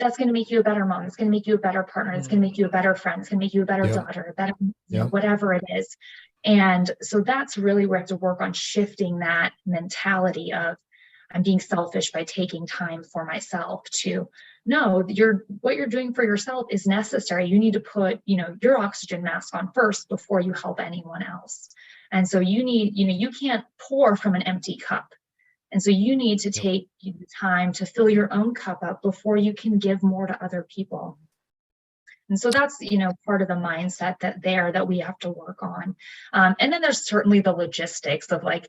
that's going to make you a better mom. It's going to make you a better partner. It's going to make you a better friend. It's going to make you a better daughter, a better, whatever it is. And so that's really where I have to work on shifting that mentality of, I'm being selfish by taking time for myself, to no, what you're doing for yourself is necessary. You need to put, your oxygen mask on first before you help anyone else. And so you need, you can't pour from an empty cup. And so you need to take time to fill your own cup up before you can give more to other people. And so that's, part of the mindset that we have to work on. And then there's certainly the logistics of like,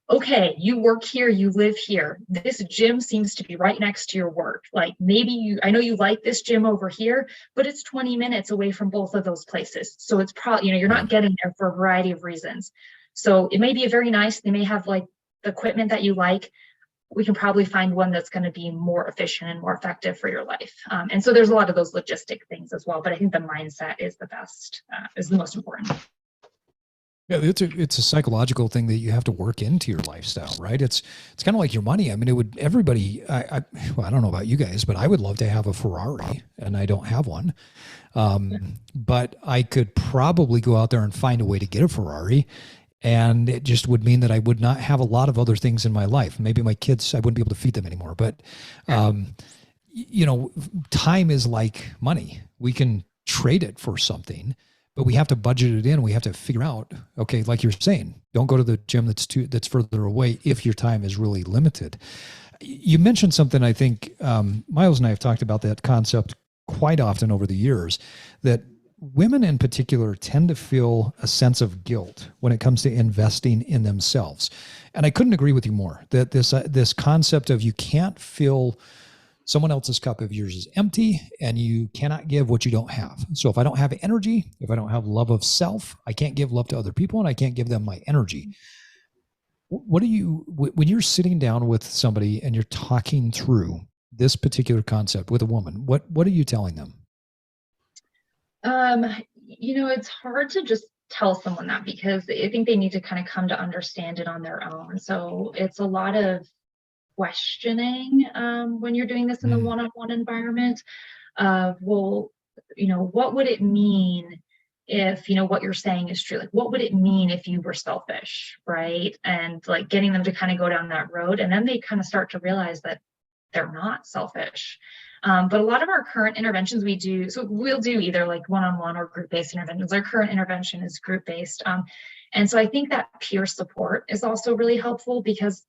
okay, you work here, you live here. This gym seems to be right next to your work. Like maybe I know you like this gym over here, but it's 20 minutes away from both of those places. So it's probably, you're not getting there for a variety of reasons. So it may be very nice. They may have like the equipment that you like. We can probably find one that's going to be more efficient and more effective for your life. And so there's a lot of those logistic things as well. But I think the mindset is is the most important. Yeah, it's a psychological thing that you have to work into your lifestyle, right? It's kind of like your money. I mean, everybody, I don't know about you guys, but I would love to have a Ferrari, and I don't have one. But I could probably go out there and find a way to get a Ferrari, and it just would mean that I would not have a lot of other things in my life. Maybe my kids, I wouldn't be able to feed them anymore. But, time is like money. We can trade it for something, but we have to budget it in. We have to figure out, okay, like you're saying, don't go to the gym that's further away if your time is really limited. You mentioned something, I think Miles and I have talked about that concept quite often over the years, that women in particular tend to feel a sense of guilt when it comes to investing in themselves. And I couldn't agree with you more, that this concept of you can't fill someone else's cup if yours is empty, and you cannot give what you don't have. So if I don't have energy, if I don't have love of self, I can't give love to other people, and I can't give them my energy. What do you, when you're sitting down with somebody and you're talking through this particular concept with a woman, what are you telling them? It's hard to just tell someone that, because I think they need to kind of come to understand it on their own. So it's a lot of questioning when you're doing this in a one-on-one environment of, well, what would it mean if, what you're saying is true? Like, what would it mean if you were selfish, right? And like getting them to kind of go down that road. And then they kind of start to realize that they're not selfish. But a lot of our current interventions we'll do either like one-on-one or group-based interventions. Our current intervention is group-based. And so I think that peer support is also really helpful, because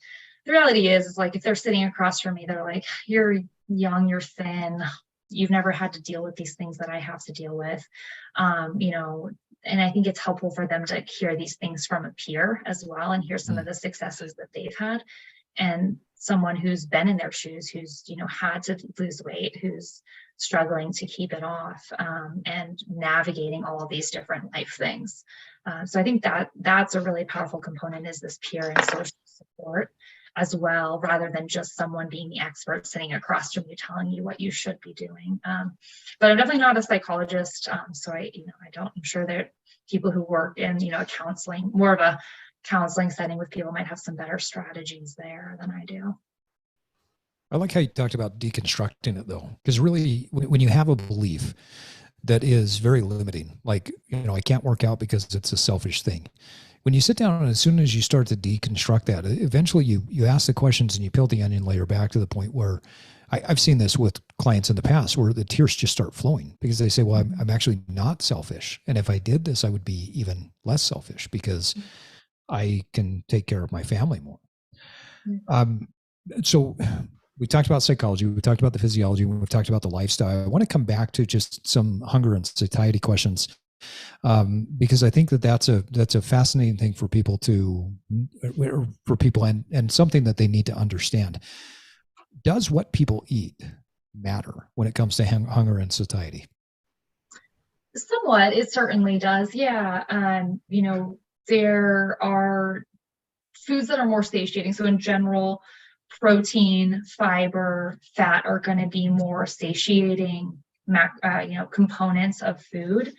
the reality is like, if they're sitting across from me, they're like, you're young, you're thin, you've never had to deal with these things that I have to deal with. And I think it's helpful for them to hear these things from a peer as well, and hear some of the successes that they've had, and someone who's been in their shoes, who's, had to lose weight, who's struggling to keep it off, and navigating all of these different life things. So I think that's a really powerful component, is this peer and social support. as well, rather than just someone being the expert sitting across from you telling you what you should be doing. But I'm definitely not a psychologist, so I'm sure that people who work in counseling, more of a counseling setting with people, might have some better strategies there than I do. I like how you talked about deconstructing it, though, because really, when you have a belief that is very limiting, like, I can't work out because it's a selfish thing. When you sit down and as soon as you start to deconstruct that, eventually you ask the questions and you peel the onion layer back to the point where I've seen this with clients in the past where the tears just start flowing because they say, well, I'm actually not selfish. And if I did this, I would be even less selfish because I can take care of my family more. So we talked about psychology, we talked about the physiology, we've talked about the lifestyle. I want to come back to just some hunger and satiety questions, because I think that's a fascinating thing for people and something that they need to understand. Does what people eat matter when it comes to hunger and satiety? Somewhat, it certainly does. Yeah. There are foods that are more satiating. So in general, protein, fiber, fat are going to be more satiating components of food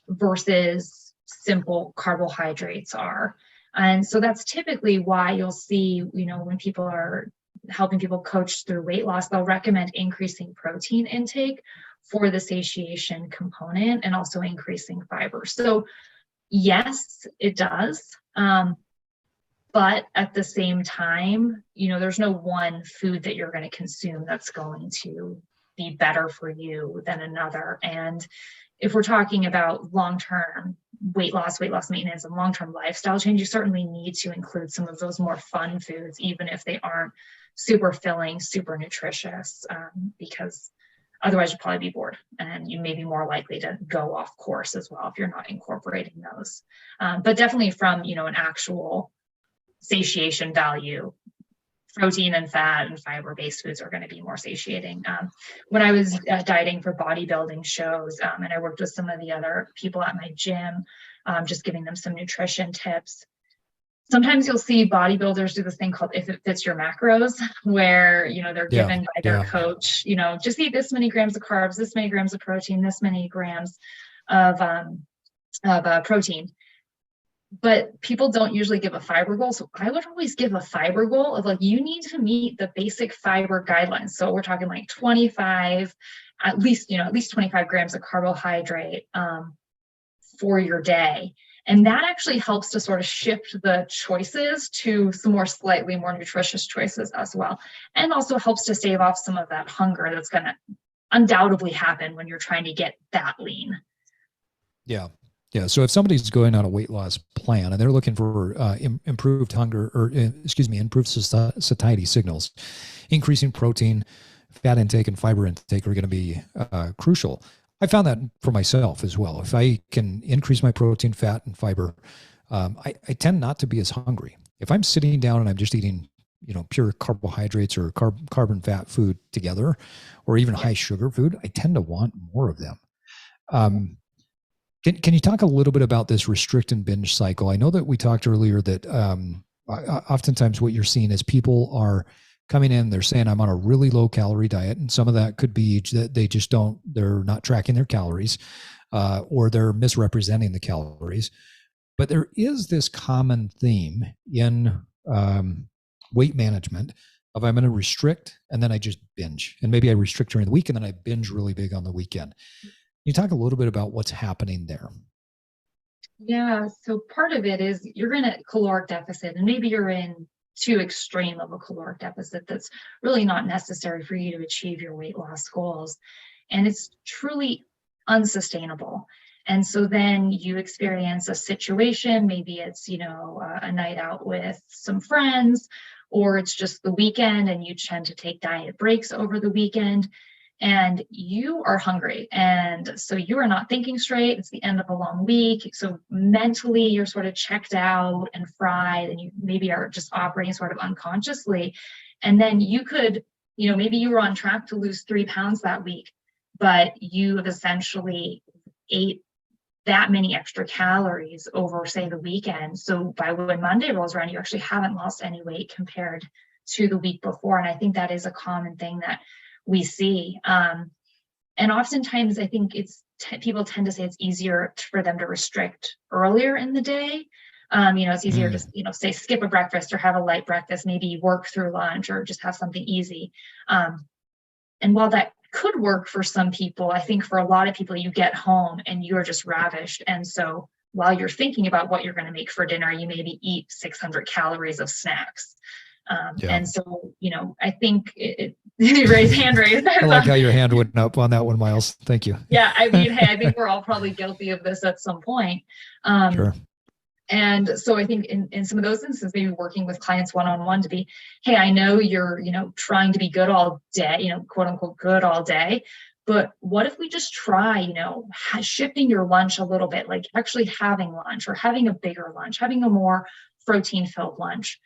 versus simple carbohydrates are. And so that's typically why you'll see, when people are helping people coach through weight loss, they'll recommend increasing protein intake for the satiation component and also increasing fiber. So yes, it does. But at the same time, there's no one food that you're going to consume that's going to be better for you than another. And if we're talking about long-term weight loss maintenance, and long-term lifestyle change, you certainly need to include some of those more fun foods, even if they aren't super filling, super nutritious, because otherwise you'll probably be bored and you may be more likely to go off course as well if you're not incorporating those. But definitely from, an actual satiation value, protein and fat and fiber-based foods are going to be more satiating. When I was dieting for bodybuilding shows, and I worked with some of the other people at my gym, just giving them some nutrition tips, sometimes you'll see bodybuilders do this thing called if it fits your macros, where, they're given by their coach, just eat this many grams of carbs, this many grams of protein, this many grams of protein. But people don't usually give a fiber goal. So I would always give a fiber goal of you need to meet the basic fiber guidelines. So we're talking at least 25 grams of carbohydrate for your day. And that actually helps to sort of shift the choices to some slightly more nutritious choices as well. And also helps to stave off some of that hunger that's going to undoubtedly happen when you're trying to get that lean. Yeah. Yeah. So if somebody's going on a weight loss plan and they're looking for improved improved satiety signals, increasing protein, fat intake, and fiber intake are going to be crucial. I found that for myself as well. If I can increase my protein, fat, and fiber, I tend not to be as hungry. If I'm sitting down and I'm just eating, pure carbohydrates or carb and fat food together, or even high sugar food, I tend to want more of them. Can you talk a little bit about this restrict and binge cycle? I know that we talked earlier that oftentimes what you're seeing is people are coming in, they're saying, I'm on a really low calorie diet. And some of that could be that they're not tracking their calories, or they're misrepresenting the calories. But there is this common theme in weight management of I'm going to restrict and then I just binge. And maybe I restrict during the week and then I binge really big on the weekend. Can you talk a little bit about what's happening there? Yeah, so part of it is you're in a caloric deficit, and maybe you're in too extreme of a caloric deficit that's really not necessary for you to achieve your weight loss goals. And it's truly unsustainable. And so then you experience a situation, maybe it's, a night out with some friends, or it's just the weekend and you tend to take diet breaks over the weekend. And you are hungry. And so you are not thinking straight. It's the end of a long week. So mentally you're sort of checked out and fried, and you maybe are just operating sort of unconsciously. And then you could, maybe you were on track to lose 3 pounds that week, but you have essentially ate that many extra calories over, say, the weekend. So by when Monday rolls around, you actually haven't lost any weight compared to the week before. And I think that is a common thing that we see. And oftentimes I think people tend to say it's easier for them to restrict earlier in the day. It's easier to, say skip a breakfast or have a light breakfast, maybe work through lunch or just have something easy. And while that could work for some people, I think for a lot of people, you get home and you're just ravished. And so while you're thinking about what you're going to make for dinner, you maybe eat 600 calories of snacks. And so, I think hand raised. I like how your hand went up on that one, Miles. Thank you. Yeah. I mean, hey, I think we're all probably guilty of this at some point. Sure. And so I think in some of those instances, maybe working with clients one-on-one to be, hey, I know you're, trying to be good all day, quote unquote, good all day. But what if we just try, shifting your lunch a little bit, like actually having lunch or having a bigger lunch, having a more protein-filled lunch.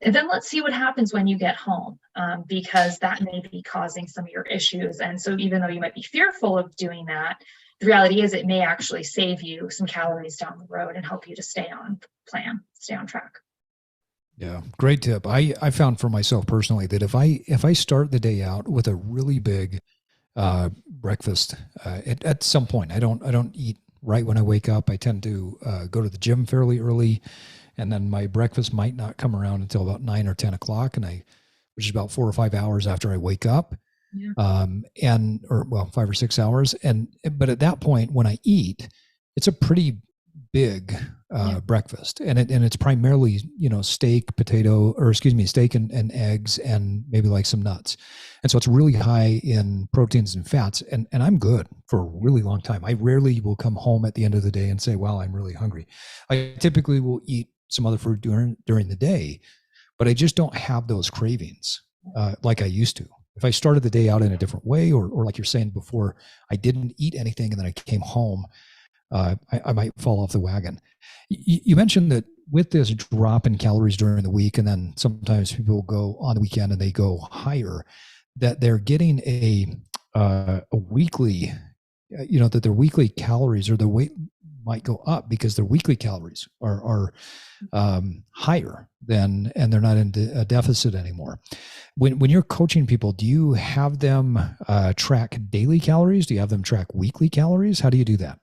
And then let's see what happens when you get home, because that may be causing some of your issues. And so even though you might be fearful of doing that, the reality is it may actually save you some calories down the road and help you to stay on plan, stay on track. Yeah, great tip. I found for myself personally that if I start the day out with a really big breakfast at some point, I don't eat right when I wake up. I tend to go to the gym fairly early, and then my breakfast might not come around until about 9 or 10 o'clock, which is about 4 or 5 hours after I wake up. Yeah. 5 or 6 hours. But at that point, when I eat, it's a pretty big breakfast, and it's primarily, steak, steak and eggs, and maybe like some nuts. And so it's really high in proteins and fats, and I'm good for a really long time. I rarely will come home at the end of the day and say, wow, I'm really hungry. I typically will eat some other food during the day, but I just don't have those cravings like I used to. If I started the day out in a different way, or like you're saying before, I didn't eat anything and then I came home, I might fall off the wagon. You mentioned that with this drop in calories during the week, and then sometimes people go on the weekend and they go higher, that they're getting a weekly, that their weekly calories or their weight might go up because their weekly calories are higher than, and they're not in a deficit anymore. When you're coaching people, do you have them track daily calories? Do you have them track weekly calories? How do you do that?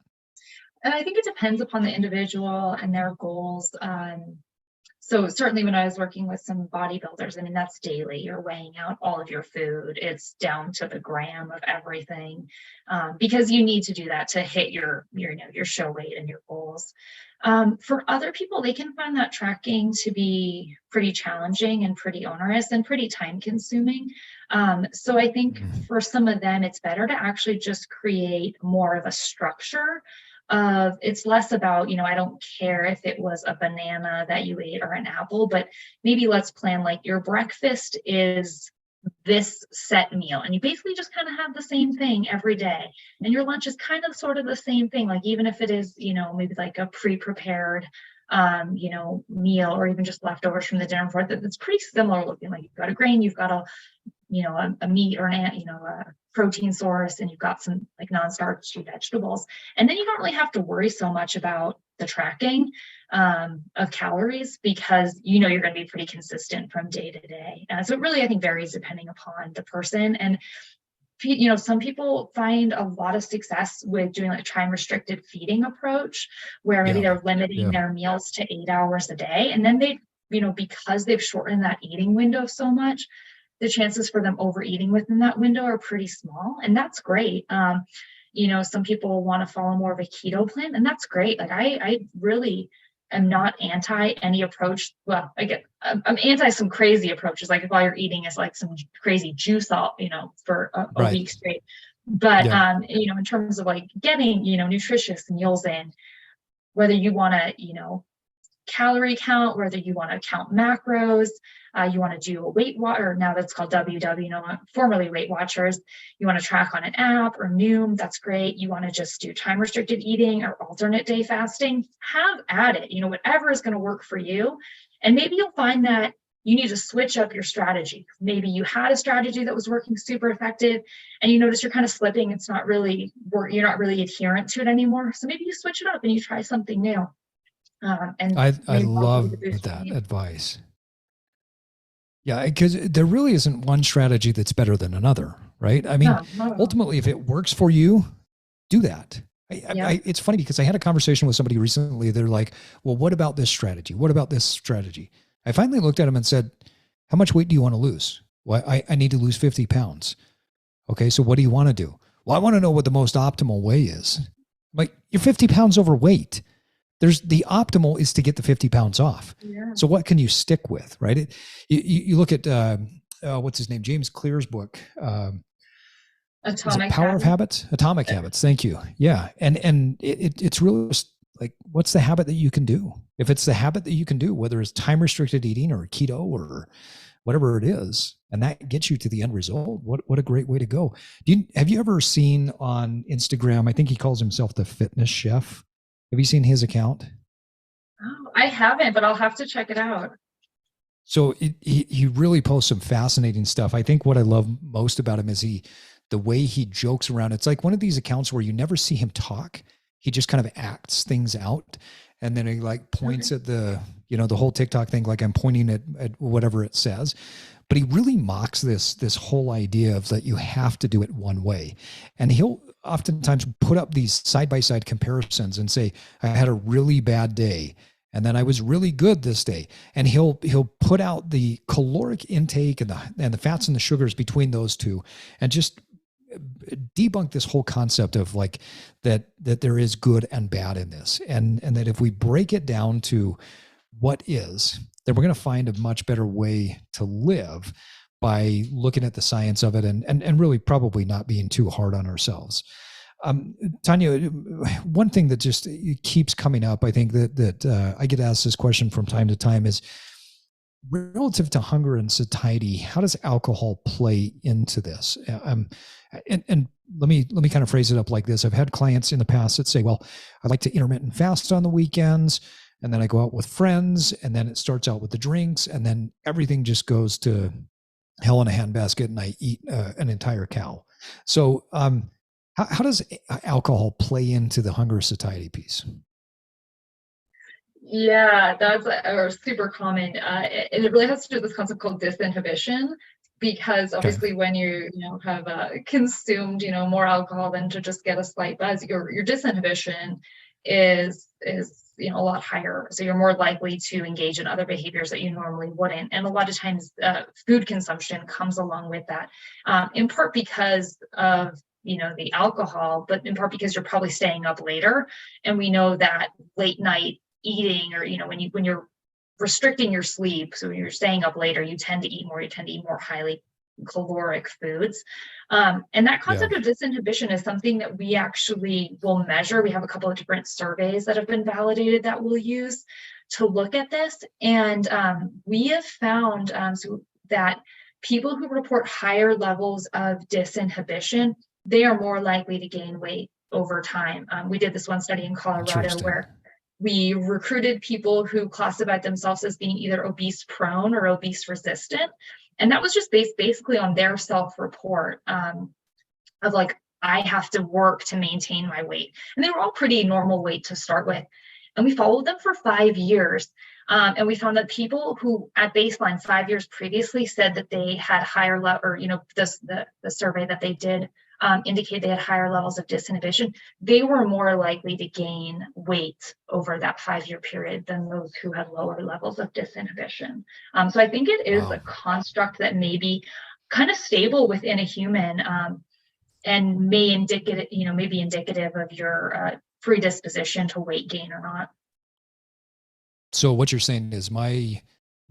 And I think it depends upon the individual and their goals. So certainly when I was working with some bodybuilders, I mean, that's daily. You're weighing out all of your food. It's down to the gram of everything, because you need to do that to hit your show weight and your goals. For other people, they can find that tracking to be pretty challenging and pretty onerous and pretty time consuming. So I think for some of them, it's better to actually just create more of a structure. It's less about, I don't care if it was a banana that you ate or an apple, but maybe let's plan like your breakfast is this set meal, and you basically just kind of have the same thing every day. And your lunch is kind of sort of the same thing, like even if it is, maybe like a pre-prepared, meal, or even just leftovers from the dinner before, that's pretty similar looking. Like you've got a grain, you've got a meat or a protein source, and you've got some like non-starchy vegetables. And then you don't really have to worry so much about the tracking of calories, because you're going to be pretty consistent from day to day. So it really, I think, varies depending upon the person. And some people find a lot of success with doing like time restricted feeding approach, where maybe they're limiting their meals to 8 hours a day. And then they, because they've shortened that eating window so much, the chances for them overeating within that window are pretty small. And that's great. Some people want to follow more of a keto plan, and that's great. Like I really am not anti any approach. Well, I'm anti some crazy approaches. Like if all you're eating is like some crazy juice all, for a week straight. But, in terms of like getting, nutritious meals in, whether you want to, calorie count, whether you want to count macros, you want to do a Weight Watcher, now that's called WW, formerly Weight Watchers. You want to track on an app or Noom, that's great. You want to just do time restricted eating or alternate day fasting, have at it, whatever is going to work for you. And maybe you'll find that you need to switch up your strategy. Maybe you had a strategy that was working super effective and you notice you're kind of slipping. It's not really, you're not really adherent to it anymore. So maybe you switch it up and you try something new. And I love that advice. Yeah, because there really isn't one strategy that's better than another, right? I mean, No, not at all. ultimately, if it works for you, do that. Yeah. It's funny because I had a conversation with somebody recently. They're like, well, what about this strategy? What about this strategy? I finally looked at them and said, how much weight do you want to lose? Well, I need to lose 50 pounds. Okay, so what do you want to do? Well, I want to know what the most optimal way is. I'm like, you're 50 pounds overweight. There's the optimal is to get the 50 pounds off. Yeah. So what can you stick with, right? You look at, what's his name? James Clear's book. Is it Atomic Power of Habits? Atomic Habits. Thank you. Yeah. And it's really just like, what's the habit that you can do? If it's the habit that you can do, whether it's time restricted eating or keto or whatever it is, and that gets you to the end result, what a great way to go. Have you ever seen on Instagram, I think he calls himself the fitness chef. Have you seen his account? Oh, I haven't, but I'll have to check it out. So he really posts some fascinating stuff. I think what I love most about him is the way he jokes around. It's like one of these accounts where you never see him talk. He just kind of acts things out. And then he like points at the whole TikTok thing, like I'm pointing at whatever it says. But he really mocks this whole idea of that you have to do it one way. And he'll oftentimes put up these side-by-side comparisons and say, I had a really bad day. And then I was really good this day. And he'll put out the caloric intake and the fats and the sugars between those two, and just debunk this whole concept of like that there is good and bad in this. And that if we break it down to what is, then we're going to find a much better way to live by looking at the science of it and really probably not being too hard on ourselves. Tanya, one thing that just keeps coming up, I think that I get asked this question from time to time is relative to hunger and satiety, how does alcohol play into this? And let me kind of phrase it up like this. I've had clients in the past that say, well, I like to intermittent fast on the weekends, and then I go out with friends, and then it starts out with the drinks, and then everything just goes to hell in a handbasket, and I eat an entire cow. So how does alcohol play into the hunger satiety piece? Yeah, that's a super common, and it really has to do with this concept called disinhibition, because obviously when you have consumed more alcohol than to just get a slight buzz, your disinhibition is a lot higher, so you're more likely to engage in other behaviors that you normally wouldn't. And a lot of times food consumption comes along with that, in part because of the alcohol, but in part because you're probably staying up later, and we know that late night eating, or when you're restricting your sleep, so when you're staying up later, you tend to eat more highly caloric foods, and that concept of disinhibition is something that we actually will measure. We have a couple of different surveys that have been validated that we'll use to look at this, and we have found so that people who report higher levels of disinhibition, they are more likely to gain weight over time. We did this one study in Colorado where we recruited people who classified themselves as being either obese prone or obese resistant. And that was just based basically on their self-report of like, I have to work to maintain my weight. And they were all pretty normal weight to start with. And we followed them for 5 years. And we found that people who at baseline 5 years previously said that they had higher level, or, the survey that they did indicate they had higher levels of disinhibition, they were more likely to gain weight over that 5-year period than those who had lower levels of disinhibition. So I think it is a construct that may be kind of stable within a human, and may be indicative of your predisposition to weight gain or not. So what you're saying is my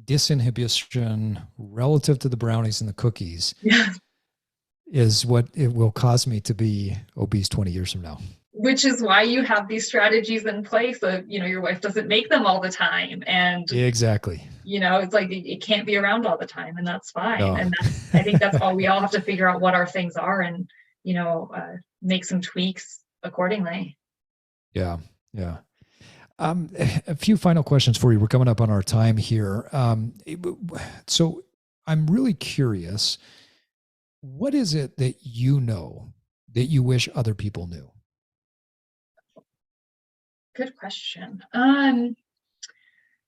disinhibition relative to the brownies and the cookies is what it will cause me to be obese 20 years from now. Which is why you have these strategies in place of, your wife doesn't make them all the time. And exactly, it's like, it can't be around all the time, and that's fine. No. And I think that's all. We all have to figure out what our things are and, make some tweaks accordingly. Yeah. Yeah. A few final questions for you. We're coming up on our time here. So I'm really curious, what is it that that you wish other people knew? Good question.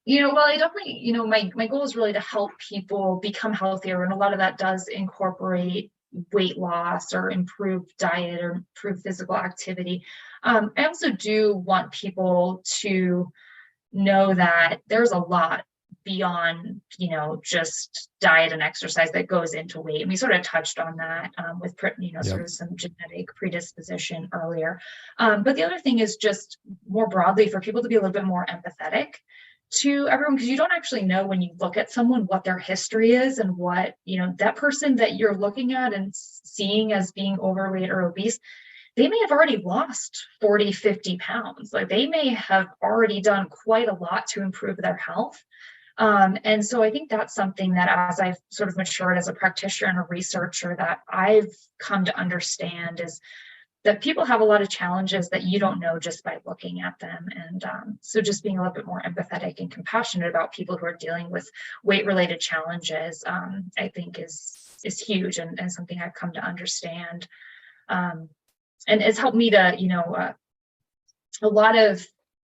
Well, I definitely, my goal is really to help people become healthier. And a lot of that does incorporate weight loss or improved diet or improved physical activity. I also do want people to know that there's a lot beyond, just diet and exercise that goes into weight. And we sort of touched on that with, sort of some genetic predisposition earlier. But the other thing is just more broadly for people to be a little bit more empathetic to everyone, because you don't actually know when you look at someone what their history is and what, that person that you're looking at and seeing as being overweight or obese, they may have already lost 40, 50 pounds. Like they may have already done quite a lot to improve their health. And so I think that's something that as I've sort of matured as a practitioner and a researcher that I've come to understand is that people have a lot of challenges that you don't know just by looking at them. And so just being a little bit more empathetic and compassionate about people who are dealing with weight-related challenges, I think is huge and something I've come to understand. And it's helped me to, a lot of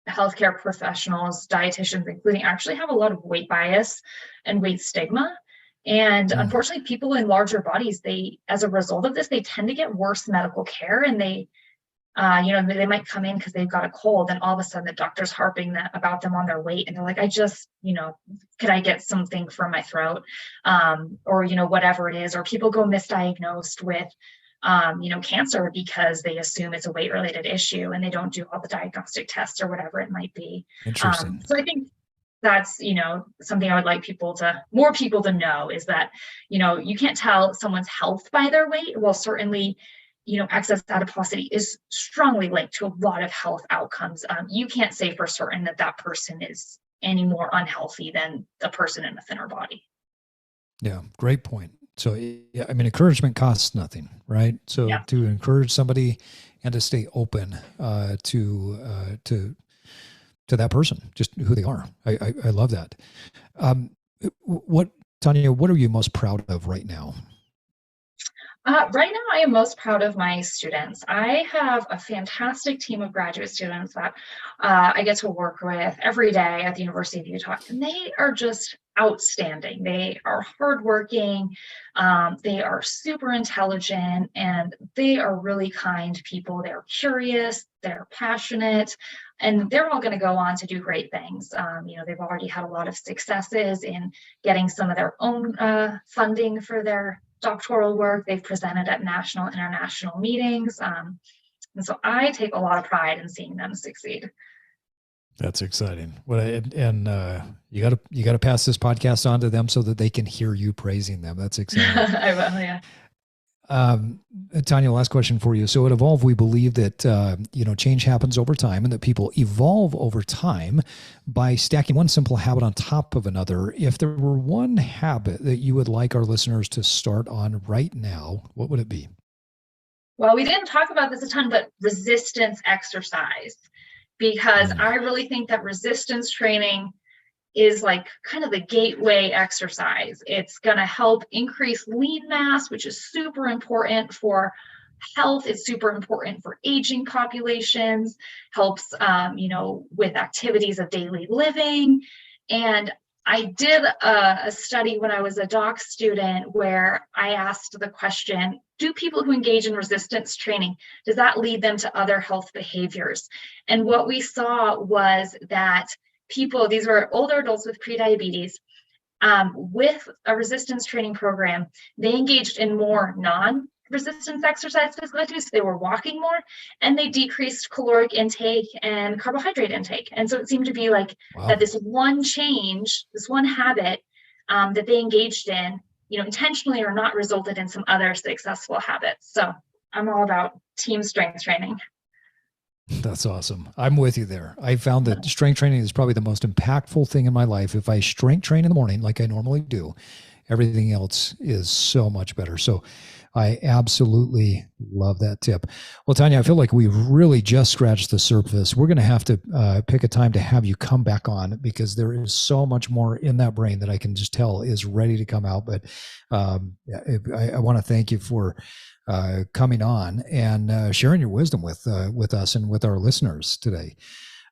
healthcare professionals, dietitians including, actually have a lot of weight bias and weight stigma. And unfortunately, people in larger bodies, as a result of this, they tend to get worse medical care, and they might come in because they've got a cold, and all of a sudden the doctor's harping about them on their weight, and they're like, I just, could I get something for my throat, or whatever it is, or people go misdiagnosed with cancer because they assume it's a weight-related issue, and they don't do all the diagnostic tests or whatever it might be. Interesting. So I think that's, something I would like more people to know is that, you can't tell someone's health by their weight. Well, certainly, excess adiposity is strongly linked to a lot of health outcomes. You can't say for certain that person is any more unhealthy than a person in a thinner body. Yeah, great point. So, yeah, I mean, encouragement costs nothing, right? So to encourage somebody and to stay open to that person, just who they are. I love that. Tanya, what are you most proud of right now? Right now, I am most proud of my students. I have a fantastic team of graduate students that I get to work with every day at the University of Utah, and they are just outstanding. They are hardworking, they are super intelligent, and they are really kind people. They're curious, they're passionate, and they're all going to go on to do great things. They've already had a lot of successes in getting some of their own funding for their doctoral work. They've presented at national, international meetings. And so I take a lot of pride in seeing them succeed. That's exciting. You got to pass this podcast on to them so that they can hear you praising them. That's exciting. I will, yeah. Tanya, last question for you. So at Evolve, we believe that, change happens over time and that people evolve over time by stacking one simple habit on top of another. If there were one habit that you would like our listeners to start on right now, what would it be? Well, we didn't talk about this a ton, but resistance exercise, because I really think that resistance training is like kind of the gateway exercise. It's going to help increase lean mass, which is super important for health. It's super important for aging populations, helps, with activities of daily living. And I did a study when I was a doc student where I asked the question, do people who engage in resistance training, does that lead them to other health behaviors? And what we saw was that these were older adults with prediabetes, with a resistance training program, they engaged in more non-resistance exercise physical activities. So they were walking more, and they decreased caloric intake and carbohydrate intake. And so it seemed to be like that this one change, this one habit that they engaged in, intentionally or not, resulted in some other successful habits. So I'm all about team strength training. That's awesome. I'm with you there. I found that strength training is probably the most impactful thing in my life. If I strength train in the morning, like I normally do, everything else is so much better. So I absolutely love that tip. Well, Tanya, I feel like we've really just scratched the surface. We're going to have to pick a time to have you come back on, because there is so much more in that brain that I can just tell is ready to come out. But I want to thank you for coming on and sharing your wisdom with us and with our listeners today.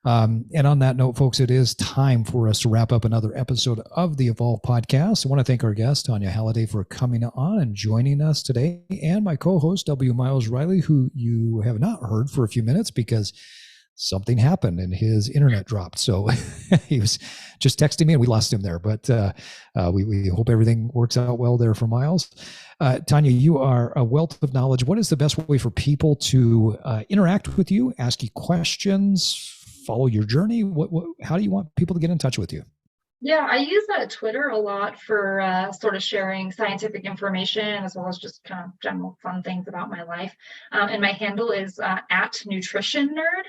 And on that note, folks, it is time for us to wrap up another episode of the Evolve podcast. I want to thank our guest, Tanya Halliday, for coming on and joining us today, and my co-host, W. Miles Riley, who you have not heard for a few minutes because something happened and his internet dropped. So he was just texting me and we lost him there, but we hope everything works out well there for Miles. Tanya, you are a wealth of knowledge. What is the best way for people to interact with you, ask you questions, follow your journey? How do you want people to get in touch with you? Yeah, I use Twitter a lot for sort of sharing scientific information as well as just kind of general fun things about my life. And my handle is at Nutrition Nerd.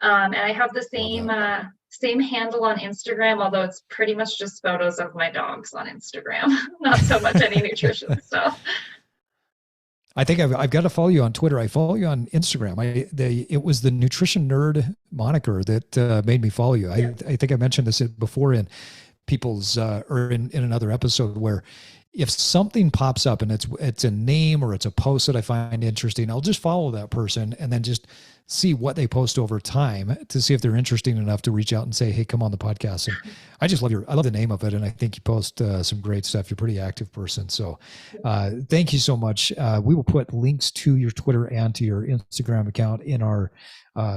And I have the same handle on Instagram, although it's pretty much just photos of my dogs on Instagram, not so much any nutrition stuff. I think I've got to follow you on Twitter. I follow you on Instagram. It was the Nutrition Nerd moniker that made me follow you. I think I mentioned this before in people's or in another episode, where if something pops up and it's a name or it's a post that I find interesting, I'll just follow that person and then just see what they post over time to see if they're interesting enough to reach out and say, hey, come on the podcast. And I just love I love the name of it. And I think you post some great stuff. You're a pretty active person. So thank you so much. We will put links to your Twitter and to your Instagram account in our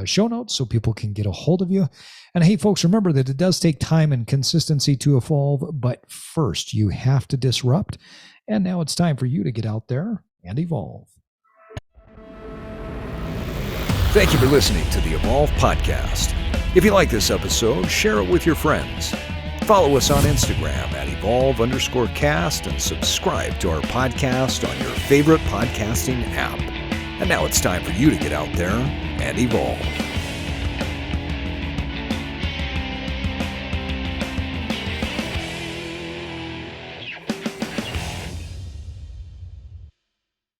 show notes so people can get a hold of you. And hey, folks, remember that it does take time and consistency to evolve, but first you have to disrupt. And now it's time for you to get out there and evolve. Thank you for listening to the Evolve podcast. If you like this episode, share it with your friends. Follow us on Instagram at Evolve_cast and subscribe to our podcast on your favorite podcasting app. And now it's time for you to get out there and evolve.